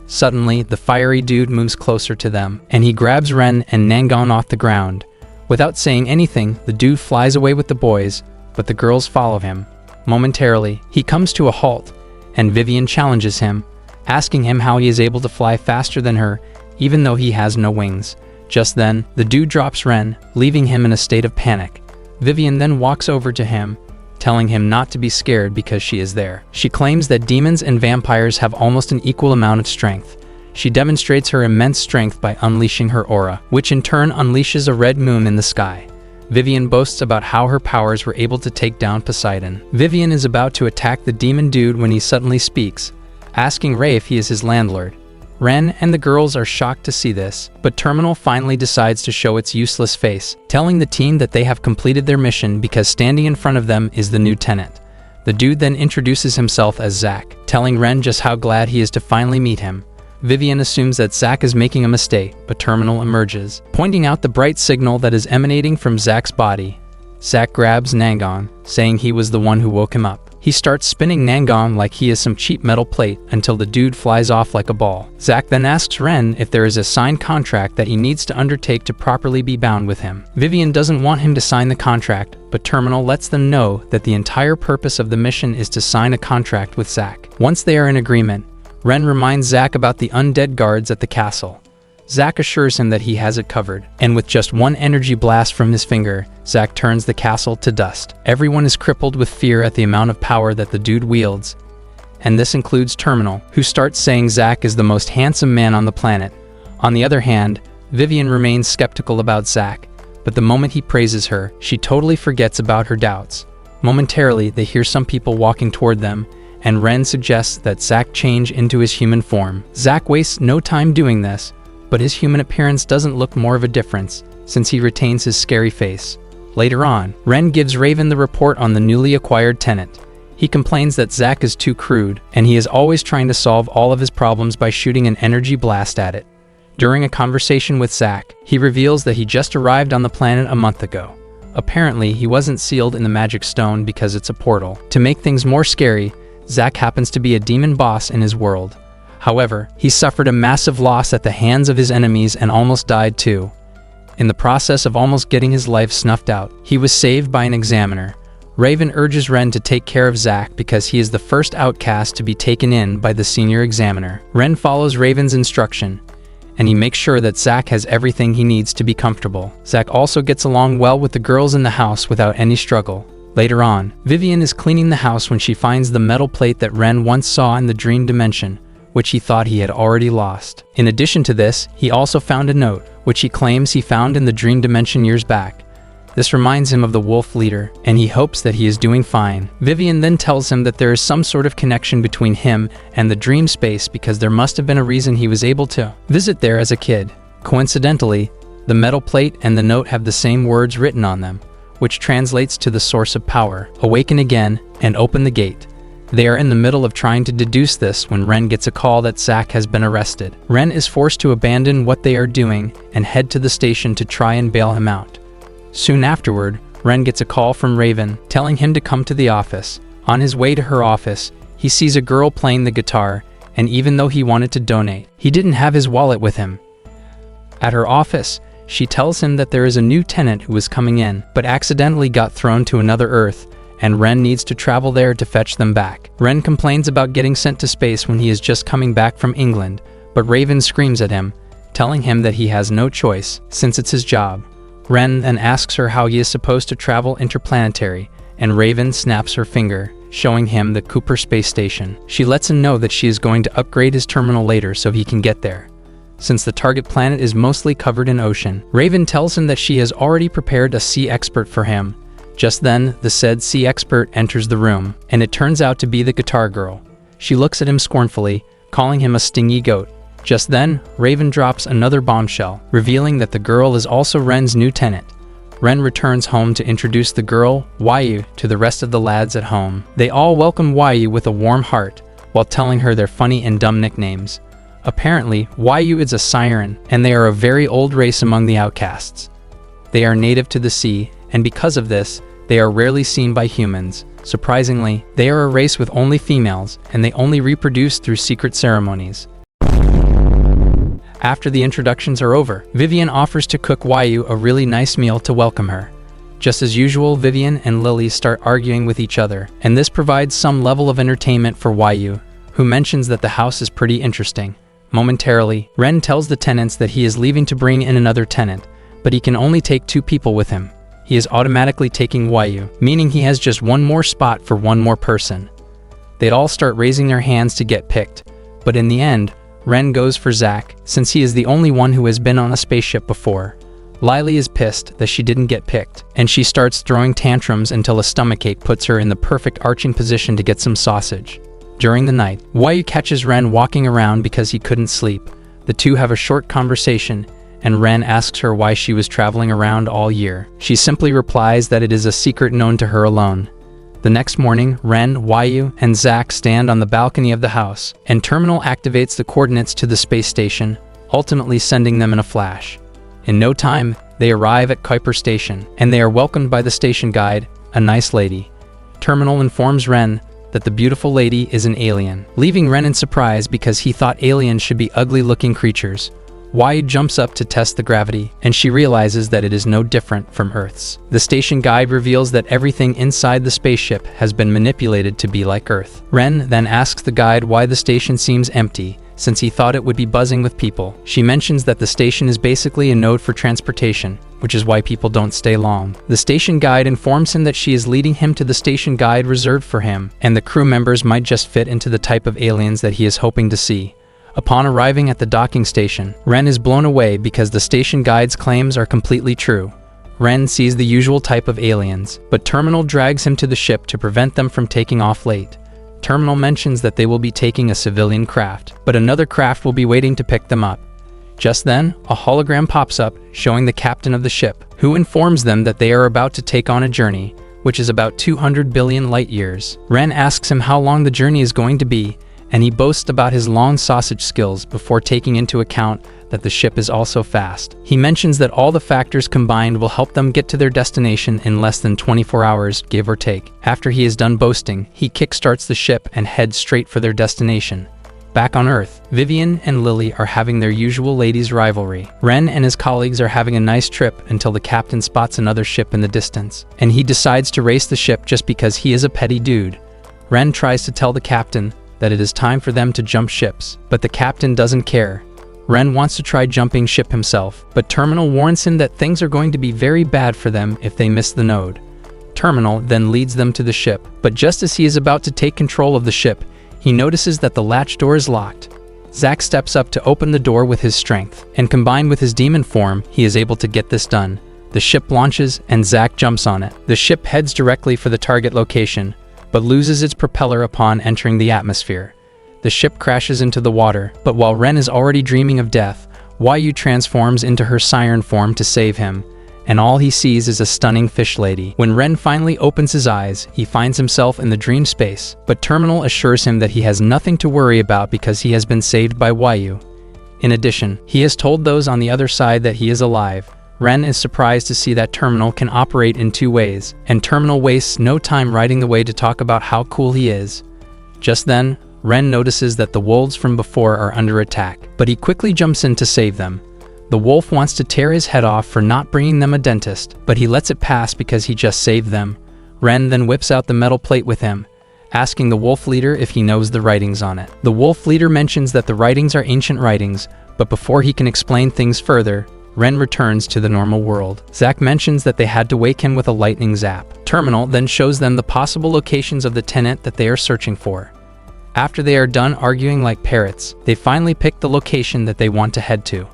Suddenly, the fiery dude moves closer to them, and he grabs Ren and Nangong off the ground. Without saying anything, the dude flies away with the boys, but the girls follow him. Momentarily, he comes to a halt, and Vivien challenges him, asking him how he is able to fly faster than her, even though he has no wings. Just then, the dude drops Ren, leaving him in a state of panic. Vivien then walks over to him, telling him not to be scared because she is there. She claims that demons and vampires have almost an equal amount of strength. She demonstrates her immense strength by unleashing her aura, which in turn unleashes a red moon in the sky. Vivien boasts about how her powers were able to take down Poseidon. Vivien is about to attack the demon dude when he suddenly speaks, asking Ray if he is his landlord. Ren and the girls are shocked to see this, but Terminal finally decides to show its useless face, telling the team that they have completed their mission because standing in front of them is the new tenant. The dude then introduces himself as Zach, telling Ren just how glad he is to finally meet him. Vivien assumes that Zach is making a mistake, but Terminal emerges, pointing out the bright signal that is emanating from Zach's body. Zach grabs Nangong, saying he was the one who woke him up. He starts spinning Nangong like he is some cheap metal plate until the dude flies off like a ball. Zach then asks Ren if there is a signed contract that he needs to undertake to properly be bound with him. Vivien doesn't want him to sign the contract, but Terminal lets them know that the entire purpose of the mission is to sign a contract with Zach. Once they are in agreement, Ren reminds Zach about the undead guards at the castle. Zach assures him that he has it covered, and with just one energy blast from his finger, Zach turns the castle to dust. Everyone is crippled with fear at the amount of power that the dude wields, and this includes Terminal, who starts saying Zach is the most handsome man on the planet. On the other hand, Vivien remains skeptical about Zach, but the moment he praises her, she totally forgets about her doubts. Momentarily, they hear some people walking toward them, and Ren suggests that Zach change into his human form. Zach wastes no time doing this, but his human appearance doesn't look more of a difference, since he retains his scary face. Later on, Ren gives Raven the report on the newly acquired tenant. He complains that Zach is too crude, and he is always trying to solve all of his problems by shooting an energy blast at it. During a conversation with Zach, he reveals that he just arrived on the planet a month ago. Apparently, he wasn't sealed in the magic stone because it's a portal. To make things more scary, Zach happens to be a demon boss in his world. However, he suffered a massive loss at the hands of his enemies and almost died too. In the process of almost getting his life snuffed out, he was saved by an examiner. Raven urges Ren to take care of Zach because he is the first outcast to be taken in by the senior examiner. Ren follows Raven's instruction, and he makes sure that Zach has everything he needs to be comfortable. Zach also gets along well with the girls in the house without any struggle. Later on, Vivien is cleaning the house when she finds the metal plate that Ren once saw in the dream dimension, which he thought he had already lost. In addition to this, he also found a note, which he claims he found in the dream dimension years back. This reminds him of the wolf leader, and he hopes that he is doing fine. Vivien then tells him that there is some sort of connection between him and the dream space because there must have been a reason he was able to visit there as a kid. Coincidentally, the metal plate and the note have the same words written on them, which translates to the source of power. Awaken again and open the gate. They are in the middle of trying to deduce this when Ren gets a call that Zach has been arrested. Ren is forced to abandon what they are doing and head to the station to try and bail him out. Soon afterward, Ren gets a call from Raven, telling him to come to the office. On his way to her office, he sees a girl playing the guitar, and even though he wanted to donate, he didn't have his wallet with him. At her office, she tells him that there is a new tenant who is coming in, but accidentally got thrown to another Earth, and Ren needs to travel there to fetch them back. Ren complains about getting sent to space when he is just coming back from England, but Raven screams at him, telling him that he has no choice, since it's his job. Ren then asks her how he is supposed to travel interplanetary, and Raven snaps her finger, showing him the Cooper space station. She lets him know that she is going to upgrade his terminal later so he can get there, since the target planet is mostly covered in ocean. Raven tells him that she has already prepared a sea expert for him. Just then, the said sea expert enters the room, and it turns out to be the guitar girl. She looks at him scornfully, calling him a stingy goat. Just then, Raven drops another bombshell, revealing that the girl is also Ren's new tenant. Ren returns home to introduce the girl, Wyu, to the rest of the lads at home. They all welcome Wyu with a warm heart, while telling her their funny and dumb nicknames. Apparently, Wyu is a siren, and they are a very old race among the outcasts. They are native to the sea, and because of this, they are rarely seen by humans. Surprisingly, they are a race with only females, and they only reproduce through secret ceremonies. After the introductions are over, Vivien offers to cook Wyu a really nice meal to welcome her. Just as usual, Vivien and Lily start arguing with each other, and this provides some level of entertainment for Wyu, who mentions that the house is pretty interesting. Momentarily, Ren tells the tenants that he is leaving to bring in another tenant, but he can only take 2 people with him. He is automatically taking Wyu, meaning he has just one more spot for one more person. They'd all start raising their hands to get picked, but in the end, Ren goes for Zach, since he is the only one who has been on a spaceship before. Lily is pissed that she didn't get picked, and she starts throwing tantrums until a stomachache puts her in the perfect arching position to get some sausage. During the night, Wai catches Ren walking around because he couldn't sleep. The two have a short conversation, and Ren asks her why she was traveling around all year. She simply replies that it is a secret known to her alone. The next morning, Ren, Wai, and Zach stand on the balcony of the house, and Terminal activates the coordinates to the space station, ultimately sending them in a flash. In no time, they arrive at Kuiper Station, and they are welcomed by the station guide, a nice lady. Terminal informs Ren that the beautiful lady is an alien, leaving Ren in surprise because he thought aliens should be ugly-looking creatures. Wai jumps up to test the gravity, and she realizes that it is no different from Earth's. The station guide reveals that everything inside the spaceship has been manipulated to be like Earth. Ren then asks the guide why the station seems empty, since he thought it would be buzzing with people. She mentions that the station is basically a node for transportation, which is why people don't stay long. The station guide informs him that she is leading him to the station guide reserved for him, and the crew members might just fit into the type of aliens that he is hoping to see. Upon arriving at the docking station, Ren is blown away because the station guide's claims are completely true. Ren sees the usual type of aliens, but Terminal drags him to the ship to prevent them from taking off late. Terminal mentions that they will be taking a civilian craft, but another craft will be waiting to pick them up. Just then, a hologram pops up, showing the captain of the ship, who informs them that they are about to take on a journey, which is about 200 billion light years. Ren asks him how long the journey is going to be, and he boasts about his long sausage skills before taking into account that the ship is also fast. He mentions that all the factors combined will help them get to their destination in less than 24 hours, give or take. After he is done boasting, he kickstarts the ship and heads straight for their destination. Back on Earth, Vivien and Lily are having their usual ladies' rivalry. Ren and his colleagues are having a nice trip until the captain spots another ship in the distance, and he decides to race the ship just because he is a petty dude. Ren tries to tell the captain that it is time for them to jump ships, but the captain doesn't care. Ren wants to try jumping ship himself, but Terminal warns him that things are going to be very bad for them if they miss the node. Terminal then leads them to the ship, but just as he is about to take control of the ship, he notices that the latch door is locked. Zach steps up to open the door with his strength, and combined with his demon form, he is able to get this done. The ship launches, and Zach jumps on it. The ship heads directly for the target location, but loses its propeller upon entering the atmosphere. The ship crashes into the water, but while Ren is already dreaming of death, Wai transforms into her siren form to save him, and all he sees is a stunning fish lady. When Ren finally opens his eyes, he finds himself in the dream space, but Terminal assures him that he has nothing to worry about because he has been saved by Wai. In addition, he has told those on the other side that he is alive. Ren is surprised to see that Terminal can operate in two ways, and Terminal wastes no time riding the way to talk about how cool he is. Just then, Ren notices that the wolves from before are under attack, but he quickly jumps in to save them. The wolf wants to tear his head off for not bringing them a dentist, but he lets it pass because he just saved them. Ren then whips out the metal plate with him, asking the wolf leader if he knows the writings on it. The wolf leader mentions that the writings are ancient writings, but before he can explain things further, Ren returns to the normal world. Zach mentions that they had to wake him with a lightning zap. Terminal then shows them the possible locations of the tenant that they are searching for. After they are done arguing like parrots, they finally pick the location that they want to head to.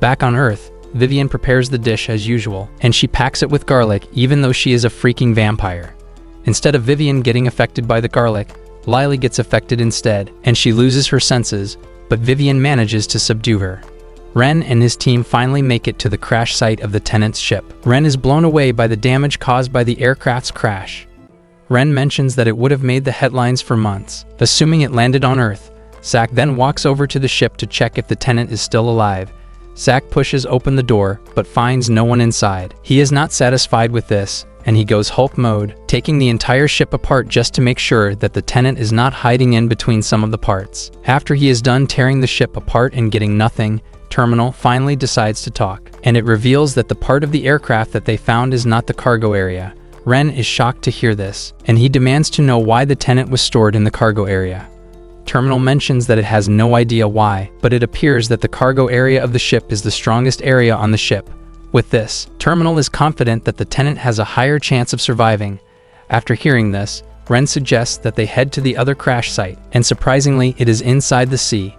Back on Earth, Vivien prepares the dish as usual, and she packs it with garlic even though she is a freaking vampire. Instead of Vivien getting affected by the garlic, Lily gets affected instead, and she loses her senses, but Vivien manages to subdue her. Ren and his team finally make it to the crash site of the tenant's ship. Ren is blown away by the damage caused by the aircraft's crash. Ren mentions that it would have made the headlines for months, assuming it landed on Earth. Zach then walks over to the ship to check if the tenant is still alive. Zach pushes open the door, but finds no one inside. He is not satisfied with this, and he goes Hulk mode, taking the entire ship apart just to make sure that the tenant is not hiding in between some of the parts. After he is done tearing the ship apart and getting nothing, Terminal finally decides to talk, and it reveals that the part of the aircraft that they found is not the cargo area. Ren is shocked to hear this, and he demands to know why the tenant was stored in the cargo area. Terminal mentions that it has no idea why, but it appears that the cargo area of the ship is the strongest area on the ship. With this, Terminal is confident that the tenant has a higher chance of surviving. After hearing this, Ren suggests that they head to the other crash site, and surprisingly, it is inside the sea.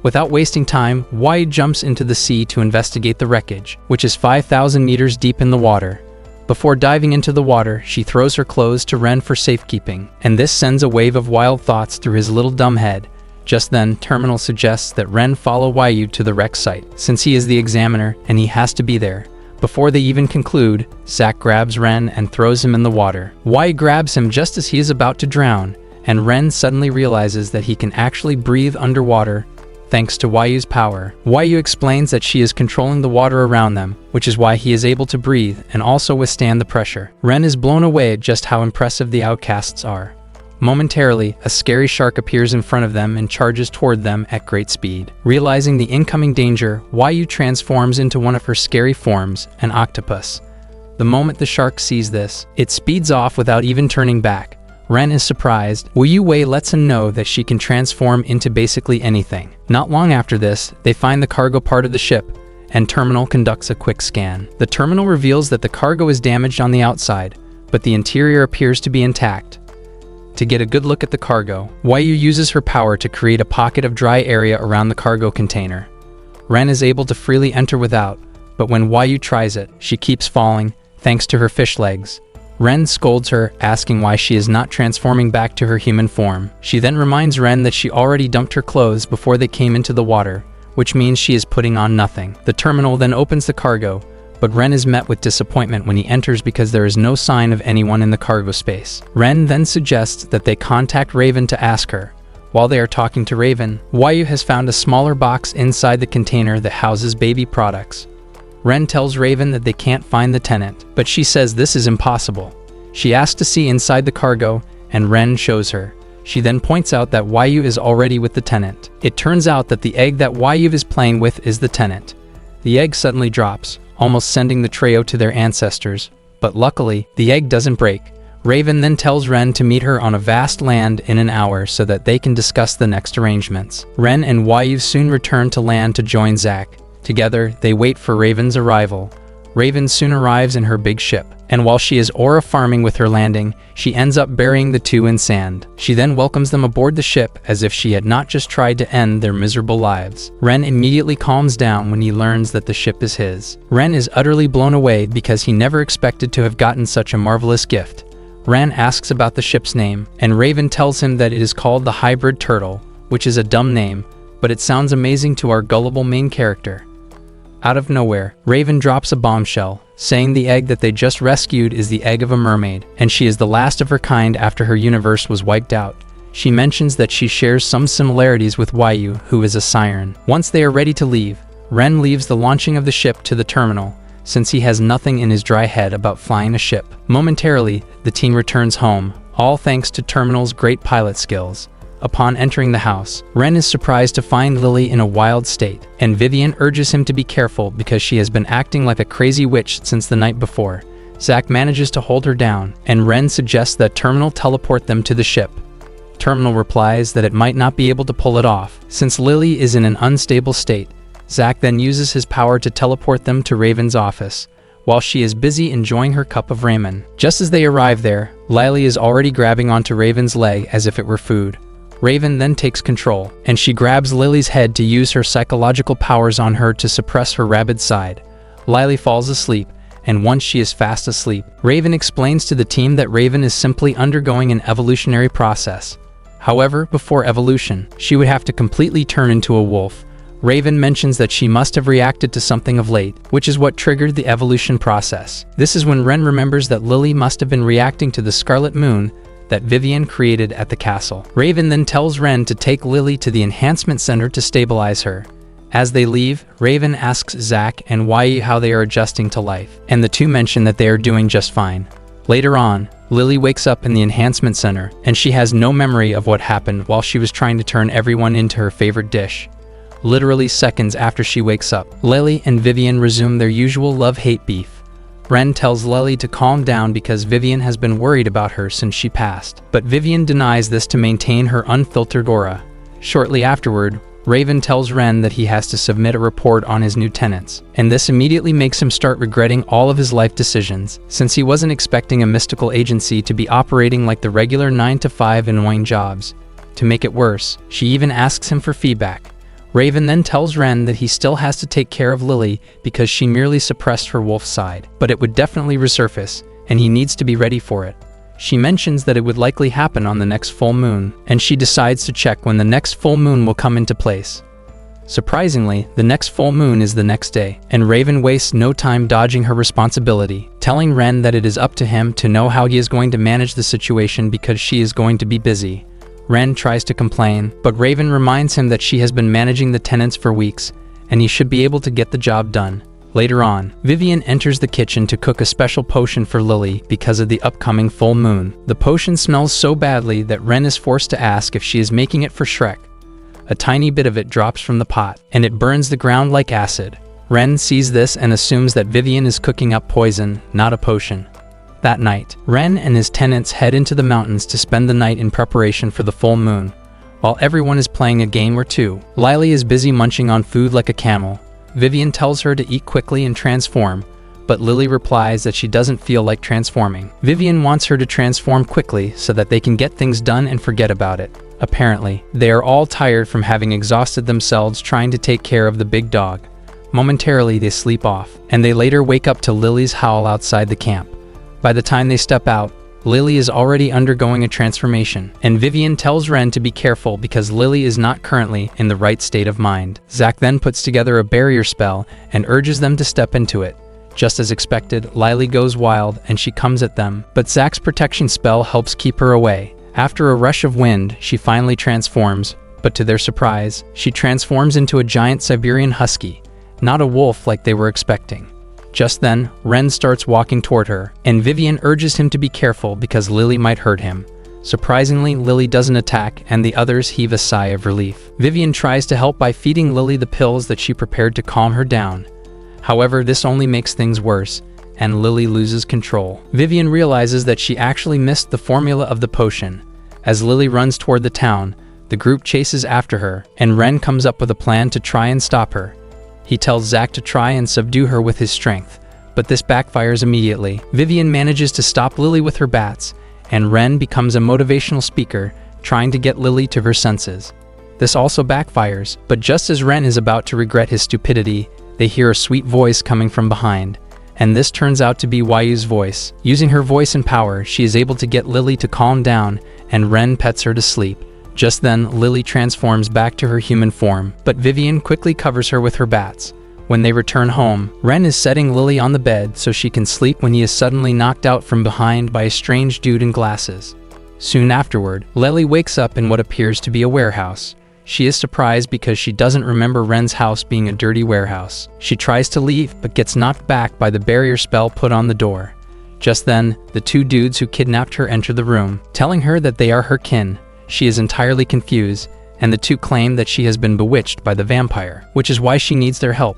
Without wasting time, Wai jumps into the sea to investigate the wreckage, which is 5,000 meters deep in the water. Before diving into the water, she throws her clothes to Ren for safekeeping, and this sends a wave of wild thoughts through his little dumb head. Just then, Terminal suggests that Ren follow Yu to the wreck site, since he is the examiner and he has to be there. Before they even conclude, Zack grabs Ren and throws him in the water. Yu grabs him just as he is about to drown, and Ren suddenly realizes that he can actually breathe underwater thanks to Yu's power. Yu explains that she is controlling the water around them, which is why he is able to breathe and also withstand the pressure. Ren is blown away at just how impressive the outcasts are. Momentarily, a scary shark appears in front of them and charges toward them at great speed. Realizing the incoming danger, Yu transforms into one of her scary forms, an octopus. The moment the shark sees this, it speeds off without even turning back. Ren is surprised. Yu Wei lets him know that she can transform into basically anything. Not long after this, they find the cargo part of the ship, and Terminal conducts a quick scan. The Terminal reveals that the cargo is damaged on the outside, but the interior appears to be intact. To get a good look at the cargo, Yu uses her power to create a pocket of dry area around the cargo container. Ren is able to freely enter without, but when Yu tries it, she keeps falling, thanks to her fish legs. Ren scolds her, asking why she is not transforming back to her human form. She then reminds Ren that she already dumped her clothes before they came into the water, which means she is putting on nothing. The Terminal then opens the cargo, but Ren is met with disappointment when he enters because there is no sign of anyone in the cargo space. Ren then suggests that they contact Raven to ask her. While they are talking to Raven, Yu has found a smaller box inside the container that houses baby products. Ren tells Raven that they can't find the tenant, but she says this is impossible. She asks to see inside the cargo, and Ren shows her. She then points out that Yu is already with the tenant. It turns out that the egg that Yu is playing with is the tenant. The egg suddenly drops, almost sending the trio to their ancestors, but luckily, the egg doesn't break. Raven then tells Ren to meet her on a vast land in an hour so that they can discuss the next arrangements. Ren and Yu soon return to land to join Zack. Together, they wait for Raven's arrival. Raven soon arrives in her big ship, and while she is aura farming with her landing, she ends up burying the two in sand. She then welcomes them aboard the ship as if she had not just tried to end their miserable lives. Ren immediately calms down when he learns that the ship is his. Ren is utterly blown away because he never expected to have gotten such a marvelous gift. Ren asks about the ship's name, and Raven tells him that it is called the Hybrid Turtle, which is a dumb name, but it sounds amazing to our gullible main character. Out of nowhere, Raven drops a bombshell, saying the egg that they just rescued is the egg of a mermaid, and she is the last of her kind after her universe was wiped out. She mentions that she shares some similarities with Yu, who is a siren. Once they are ready to leave, Ren leaves the launching of the ship to the Terminal, since he has nothing in his dry head about flying a ship. Momentarily, the team returns home, all thanks to Terminal's great pilot skills. Upon entering the house, Ren is surprised to find Lily in a wild state, and Vivien urges him to be careful because she has been acting like a crazy witch since the night before. Zack manages to hold her down, and Ren suggests that Terminal teleport them to the ship. Terminal replies that it might not be able to pull it off, since Lily is in an unstable state. Zack then uses his power to teleport them to Raven's office, while she is busy enjoying her cup of ramen. Just as they arrive there, Lily is already grabbing onto Raven's leg as if it were food. Raven then takes control, and she grabs Lily's head to use her psychological powers on her to suppress her rabid side. Lily falls asleep, and once she is fast asleep, Raven explains to the team that Raven is simply undergoing an evolutionary process. However, before evolution, she would have to completely turn into a wolf. Raven mentions that she must have reacted to something of late, which is what triggered the evolution process. This is when Ren remembers that Lily must have been reacting to the Scarlet Moon that Vivien created at the castle. Raven then tells Ren to take Lily to the Enhancement Center to stabilize her. As they leave, Raven asks Zack and Yu how they are adjusting to life, and the two mention that they are doing just fine. Later on, Lily wakes up in the Enhancement Center, and she has no memory of what happened while she was trying to turn everyone into her favorite dish. Literally seconds after she wakes up, Lily and Vivien resume their usual love-hate beef. Ren tells Lily to calm down because Vivien has been worried about her since she passed, but Vivien denies this to maintain her unfiltered aura. Shortly afterward, Raven tells Ren that he has to submit a report on his new tenants, and this immediately makes him start regretting all of his life decisions, since he wasn't expecting a mystical agency to be operating like the regular 9-to-5 annoying jobs. To make it worse, she even asks him for feedback. Raven then tells Ren that he still has to take care of Lily because she merely suppressed her wolf side, but it would definitely resurface, and he needs to be ready for it. She mentions that it would likely happen on the next full moon, and she decides to check when the next full moon will come into place. Surprisingly, the next full moon is the next day, and Raven wastes no time dodging her responsibility, telling Ren that it is up to him to know how he is going to manage the situation because she is going to be busy. Ren tries to complain, but Raven reminds him that she has been managing the tenants for weeks, and he should be able to get the job done. Later on, Vivien enters the kitchen to cook a special potion for Lily because of the upcoming full moon. The potion smells so badly that Ren is forced to ask if she is making it for Shrek. A tiny bit of it drops from the pot, and it burns the ground like acid. Ren sees this and assumes that Vivien is cooking up poison, not a potion. That night, Ren and his tenants head into the mountains to spend the night in preparation for the full moon. While everyone is playing a game or two, Lily is busy munching on food like a camel. Vivien tells her to eat quickly and transform, but Lily replies that she doesn't feel like transforming. Vivien wants her to transform quickly so that they can get things done and forget about it. Apparently, they are all tired from having exhausted themselves trying to take care of the big dog. Momentarily, they sleep off, and they later wake up to Lily's howl outside the camp. By the time they step out, Lily is already undergoing a transformation, and Vivien tells Ren to be careful because Lily is not currently in the right state of mind. Zach then puts together a barrier spell and urges them to step into it. Just as expected, Lily goes wild and she comes at them, but Zach's protection spell helps keep her away. After a rush of wind, she finally transforms, but to their surprise, she transforms into a giant Siberian husky, not a wolf like they were expecting. Just then, Ren starts walking toward her, and Vivien urges him to be careful because Lily might hurt him. Surprisingly, Lily doesn't attack, and the others heave a sigh of relief. Vivien tries to help by feeding Lily the pills that she prepared to calm her down. However, this only makes things worse, and Lily loses control. Vivien realizes that she actually missed the formula of the potion. As Lily runs toward the town, the group chases after her, and Ren comes up with a plan to try and stop her. He tells Zach to try and subdue her with his strength, but this backfires immediately. Vivien manages to stop Lily with her bats, and Ren becomes a motivational speaker, trying to get Lily to her senses. This also backfires, but just as Ren is about to regret his stupidity, they hear a sweet voice coming from behind. And this turns out to be Yu's voice. Using her voice and power, she is able to get Lily to calm down, and Ren pets her to sleep. Just then, Lily transforms back to her human form, but Vivien quickly covers her with her bats. When they return home, Ren is setting Lily on the bed so she can sleep when he is suddenly knocked out from behind by a strange dude in glasses. Soon afterward, Lily wakes up in what appears to be a warehouse. She is surprised because she doesn't remember Ren's house being a dirty warehouse. She tries to leave but gets knocked back by the barrier spell put on the door. Just then, the two dudes who kidnapped her enter the room, telling her that they are her kin. She is entirely confused, and the two claim that she has been bewitched by the vampire, which is why she needs their help.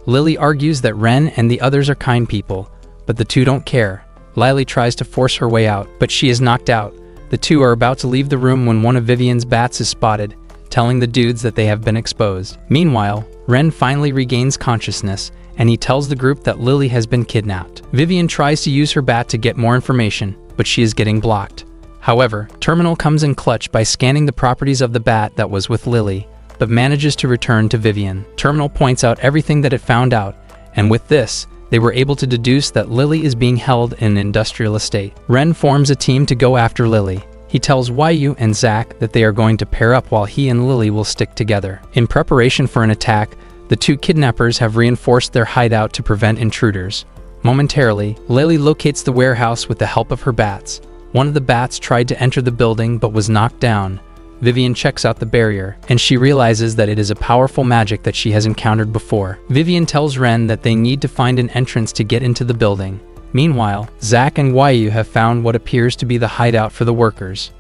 Lily argues that Ren and the others are kind people, but the two don't care. Lily tries to force her way out, but she is knocked out. The two are about to leave the room when one of Vivien's bats is spotted, telling the dudes that they have been exposed. Meanwhile, Ren finally regains consciousness, and he tells the group that Lily has been kidnapped. Vivien tries to use her bat to get more information, but she is getting blocked. However, Terminal comes in clutch by scanning the properties of the bat that was with Lily, but manages to return to Vivien. Terminal points out everything that it found out, and with this, they were able to deduce that Lily is being held in an industrial estate. Ren forms a team to go after Lily. He tells Yu and Zach that they are going to pair up while he and Lily will stick together. In preparation for an attack, the two kidnappers have reinforced their hideout to prevent intruders. Momentarily, Lily locates the warehouse with the help of her bats. One of the bats tried to enter the building but was knocked down. Vivien checks out the barrier, and she realizes that it is a powerful magic that she has encountered before. Vivien tells Ren that they need to find an entrance to get into the building. Meanwhile, Zach and Yu have found what appears to be the hideout for the workers.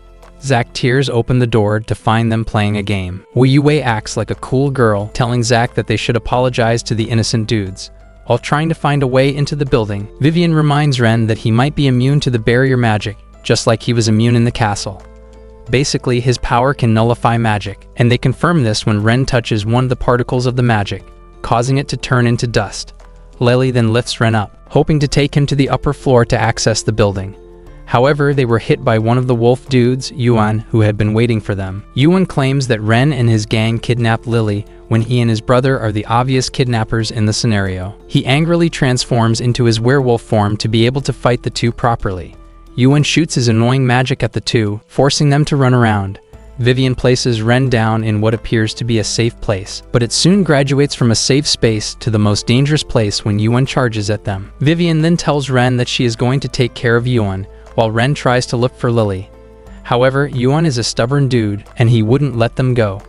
Zach tears open the door to find them playing a game. Yu acts like a cool girl, telling Zach that they should apologize to the innocent dudes. While trying to find a way into the building, Vivien reminds Ren that he might be immune to the barrier magic, just like he was immune in the castle. Basically, his power can nullify magic, and they confirm this when Ren touches one of the particles of the magic, causing it to turn into dust. Lily then lifts Ren up, hoping to take him to the upper floor to access the building. However, they were hit by one of the wolf dudes, Yuan, who had been waiting for them. Yuan claims that Ren and his gang kidnapped Lily when he and his brother are the obvious kidnappers in the scenario. He angrily transforms into his werewolf form to be able to fight the two properly. Yuan shoots his annoying magic at the two, forcing them to run around. Vivien places Ren down in what appears to be a safe place, but it soon graduates from a safe space to the most dangerous place when Yuan charges at them. Vivien then tells Ren that she is going to take care of Yuan, while Ren tries to look for Lily. However, Yuan is a stubborn dude, and he wouldn't let them go.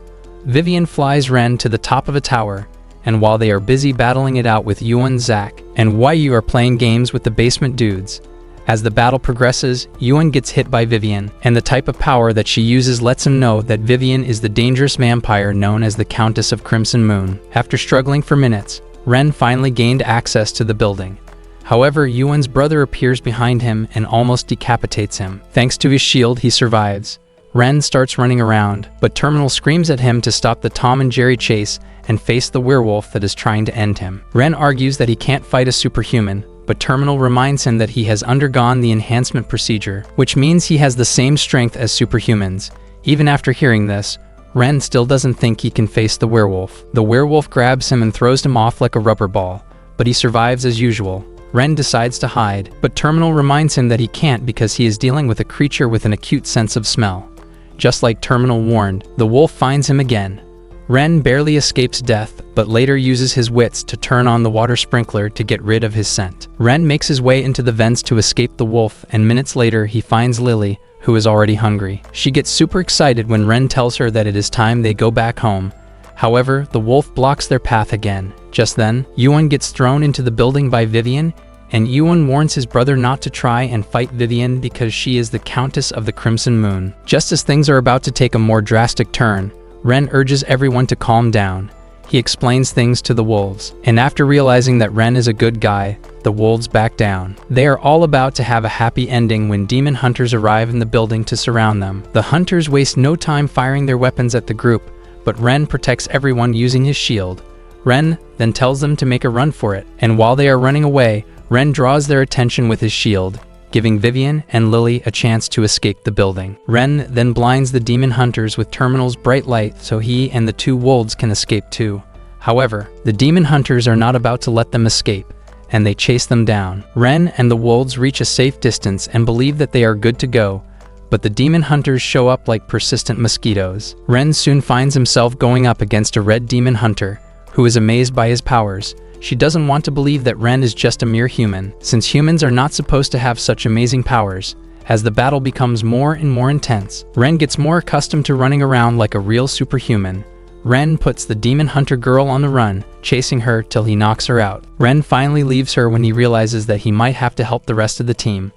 Vivien flies Ren to the top of a tower, and while they are busy battling it out with Yuan, Zach, and Yu are playing games with the basement dudes. As the battle progresses, Yuan gets hit by Vivien, and the type of power that she uses lets him know that Vivien is the dangerous vampire known as the Countess of Crimson Moon. After struggling for minutes, Ren finally gained access to the building. However, Yuan's brother appears behind him and almost decapitates him. Thanks to his shield, he survives. Ren starts running around, but Terminal screams at him to stop the Tom and Jerry chase and face the werewolf that is trying to end him. Ren argues that he can't fight a superhuman, but Terminal reminds him that he has undergone the enhancement procedure, which means he has the same strength as superhumans. Even after hearing this, Ren still doesn't think he can face the werewolf. The werewolf grabs him and throws him off like a rubber ball, but he survives as usual. Ren decides to hide, but Terminal reminds him that he can't because he is dealing with a creature with an acute sense of smell. Just like Terminal warned, the wolf finds him again. Ren barely escapes death, but later uses his wits to turn on the water sprinkler to get rid of his scent. Ren makes his way into the vents to escape the wolf, and minutes later he finds Lily, who is already hungry. She gets super excited when Ren tells her that it is time they go back home. However, the wolf blocks their path again. Just then, Yuan gets thrown into the building by Vivien, and Yuan warns his brother not to try and fight Vivien because she is the Countess of the Crimson Moon. Just as things are about to take a more drastic turn, Ren urges everyone to calm down. He explains things to the wolves, and after realizing that Ren is a good guy, the wolves back down. They are all about to have a happy ending when demon hunters arrive in the building to surround them. The hunters waste no time firing their weapons at the group, but Ren protects everyone using his shield. Ren then tells them to make a run for it, and while they are running away, Ren draws their attention with his shield, giving Vivien and Lily a chance to escape the building. Ren then blinds the demon hunters with Terminal's bright light so he and the two wolves can escape too. However, the demon hunters are not about to let them escape, and they chase them down. Ren and the wolves reach a safe distance and believe that they are good to go, but the demon hunters show up like persistent mosquitoes. Ren soon finds himself going up against a red demon hunter, who is amazed by his powers. She doesn't want to believe that Ren is just a mere human, since humans are not supposed to have such amazing powers. As the battle becomes more and more intense, Ren gets more accustomed to running around like a real superhuman. Ren puts the demon hunter girl on the run, chasing her till he knocks her out. Ren finally leaves her when he realizes that he might have to help the rest of the team.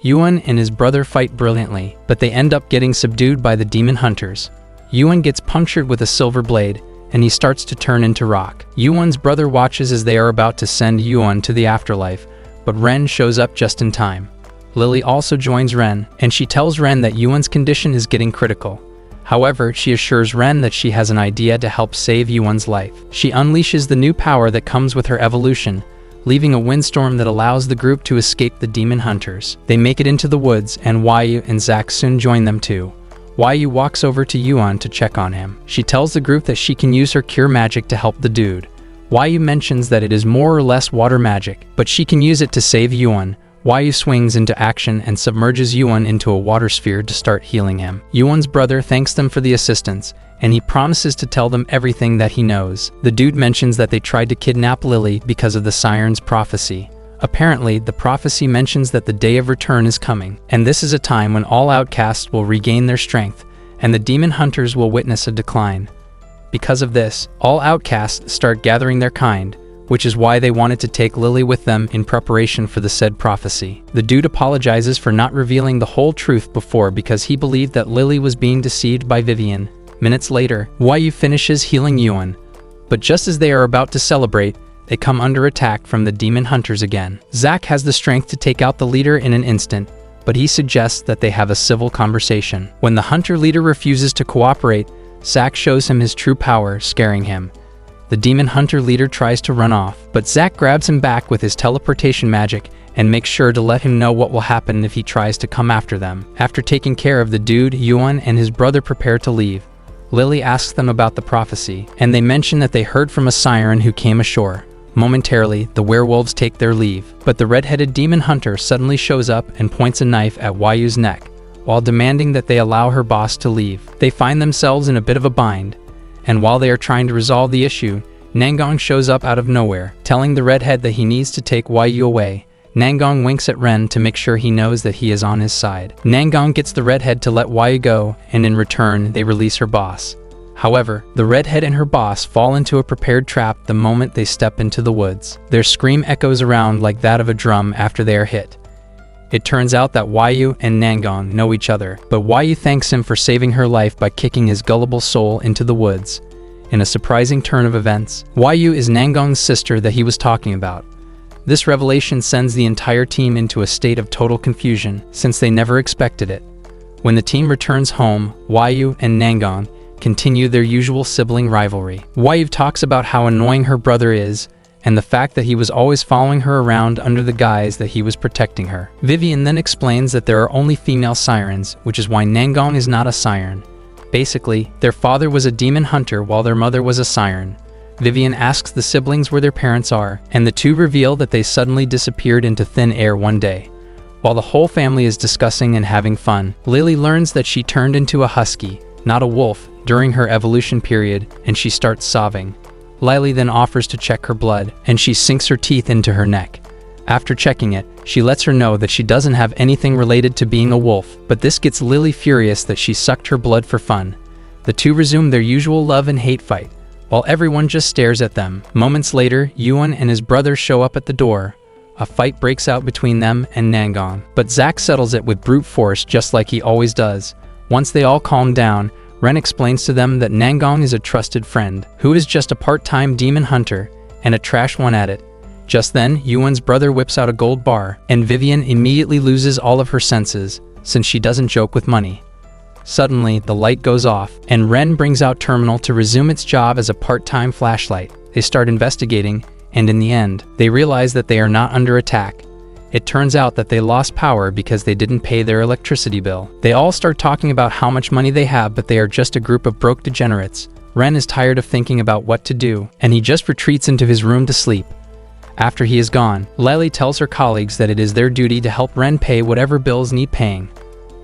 Yuan and his brother fight brilliantly, but they end up getting subdued by the demon hunters. Yuan gets punctured with a silver blade, and he starts to turn into rock. Yuan's brother watches as they are about to send Yuan to the afterlife, but Ren shows up just in time. Lily also joins Ren, and she tells Ren that Yuan's condition is getting critical. However, she assures Ren that she has an idea to help save Yuan's life. She unleashes the new power that comes with her evolution, leaving a windstorm that allows the group to escape the demon hunters. They make it into the woods, and Yu and Zach soon join them too. Yu walks over to Yuan to check on him. She tells the group that she can use her cure magic to help the dude. Yu mentions that it is more or less water magic, but she can use it to save Yuan. Yu swings into action and submerges Yuan into a water sphere to start healing him. Yuan's brother thanks them for the assistance, and he promises to tell them everything that he knows. The dude mentions that they tried to kidnap Lily because of the siren's prophecy. Apparently, the prophecy mentions that the day of return is coming, and this is a time when all outcasts will regain their strength, and the demon hunters will witness a decline. Because of this, all outcasts start gathering their kind, which is why they wanted to take Lily with them in preparation for the said prophecy. The dude apologizes for not revealing the whole truth before because he believed that Lily was being deceived by Vivien. Minutes later, Yu finishes healing Yuan, but just as they are about to celebrate, they come under attack from the demon hunters again. Zach has the strength to take out the leader in an instant, but he suggests that they have a civil conversation. When the hunter leader refuses to cooperate, Zach shows him his true power, scaring him. The demon hunter leader tries to run off, but Zack grabs him back with his teleportation magic and makes sure to let him know what will happen if he tries to come after them. After taking care of the dude, Yuan and his brother prepare to leave. Lily asks them about the prophecy, and they mention that they heard from a siren who came ashore. Momentarily, the werewolves take their leave, but the red-headed demon hunter suddenly shows up and points a knife at Yu's neck, while demanding that they allow her boss to leave. They find themselves in a bit of a bind, and while they are trying to resolve the issue, Nangong shows up out of nowhere, telling the redhead that he needs to take Yu away. Nangong winks at Ren to make sure he knows that he is on his side. Nangong gets the redhead to let Yu go, and in return, they release her boss. However, the redhead and her boss fall into a prepared trap the moment they step into the woods. Their scream echoes around like that of a drum after they are hit. It turns out that Yu and Nangong know each other, but Yu thanks him for saving her life by kicking his gullible soul into the woods. In a surprising turn of events, Yu is Nangong's sister that he was talking about. This revelation sends the entire team into a state of total confusion, since they never expected it. When the team returns home, Yu and Nangong continue their usual sibling rivalry. Yu talks about how annoying her brother is, and the fact that he was always following her around under the guise that he was protecting her. Vivien then explains that there are only female sirens, which is why Nangong is not a siren. Basically, their father was a demon hunter while their mother was a siren. Vivien asks the siblings where their parents are, and the two reveal that they suddenly disappeared into thin air one day. While the whole family is discussing and having fun, Lily learns that she turned into a husky, not a wolf, during her evolution period, and she starts sobbing. Lily then offers to check her blood, and she sinks her teeth into her neck. After checking it, she lets her know that she doesn't have anything related to being a wolf, but this gets Lily furious that she sucked her blood for fun. The two resume their usual love and hate fight, while everyone just stares at them. Moments later, Yuan and his brother show up at the door. A fight breaks out between them and Nangong, but Zack settles it with brute force just like he always does. Once they all calm down, Ren explains to them that Nangong is a trusted friend, who is just a part-time demon hunter, and a trash one at it. Just then, Yuan's brother whips out a gold bar, and Vivien immediately loses all of her senses, since she doesn't joke with money. Suddenly, the light goes off, and Ren brings out Terminal to resume its job as a part-time flashlight. They start investigating, and in the end, they realize that they are not under attack. It turns out that they lost power because they didn't pay their electricity bill. They all start talking about how much money they have, but they are just a group of broke degenerates. Ren is tired of thinking about what to do, and he just retreats into his room to sleep. After he is gone, Lily tells her colleagues that it is their duty to help Ren pay whatever bills need paying.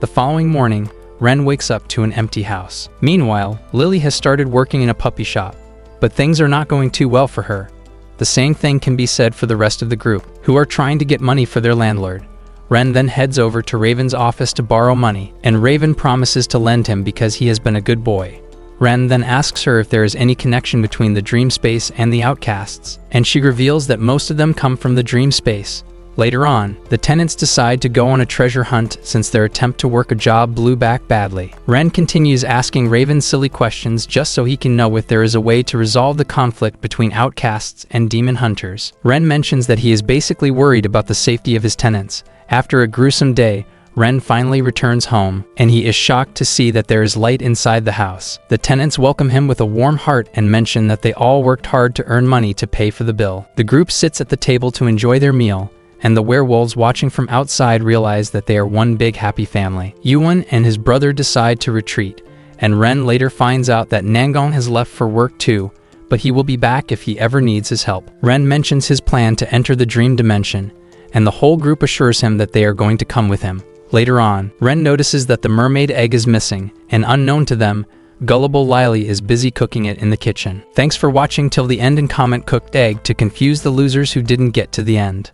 The following morning, Ren wakes up to an empty house. Meanwhile, Lily has started working in a puppy shop, but things are not going too well for her. The same thing can be said for the rest of the group, who are trying to get money for their landlord. Ren then heads over to Raven's office to borrow money, and Raven promises to lend him because he has been a good boy. Ren then asks her if there is any connection between the dream space and the outcasts, and she reveals that most of them come from the dream space. Later on, the tenants decide to go on a treasure hunt since their attempt to work a job blew back badly. Ren continues asking Raven silly questions just so he can know if there is a way to resolve the conflict between outcasts and demon hunters. Ren mentions that he is basically worried about the safety of his tenants. After a gruesome day, Ren finally returns home, and he is shocked to see that there is light inside the house. The tenants welcome him with a warm heart and mention that they all worked hard to earn money to pay for the bill. The group sits at the table to enjoy their meal, and the werewolves watching from outside realize that they are one big happy family. Yuan and his brother decide to retreat, and Ren later finds out that Nangong has left for work too, but he will be back if he ever needs his help. Ren mentions his plan to enter the dream dimension, and the whole group assures him that they are going to come with him. Later on, Ren notices that the mermaid egg is missing, and unknown to them, gullible Lily is busy cooking it in the kitchen. Thanks for watching till the end and comment cooked egg to confuse the losers who didn't get to the end.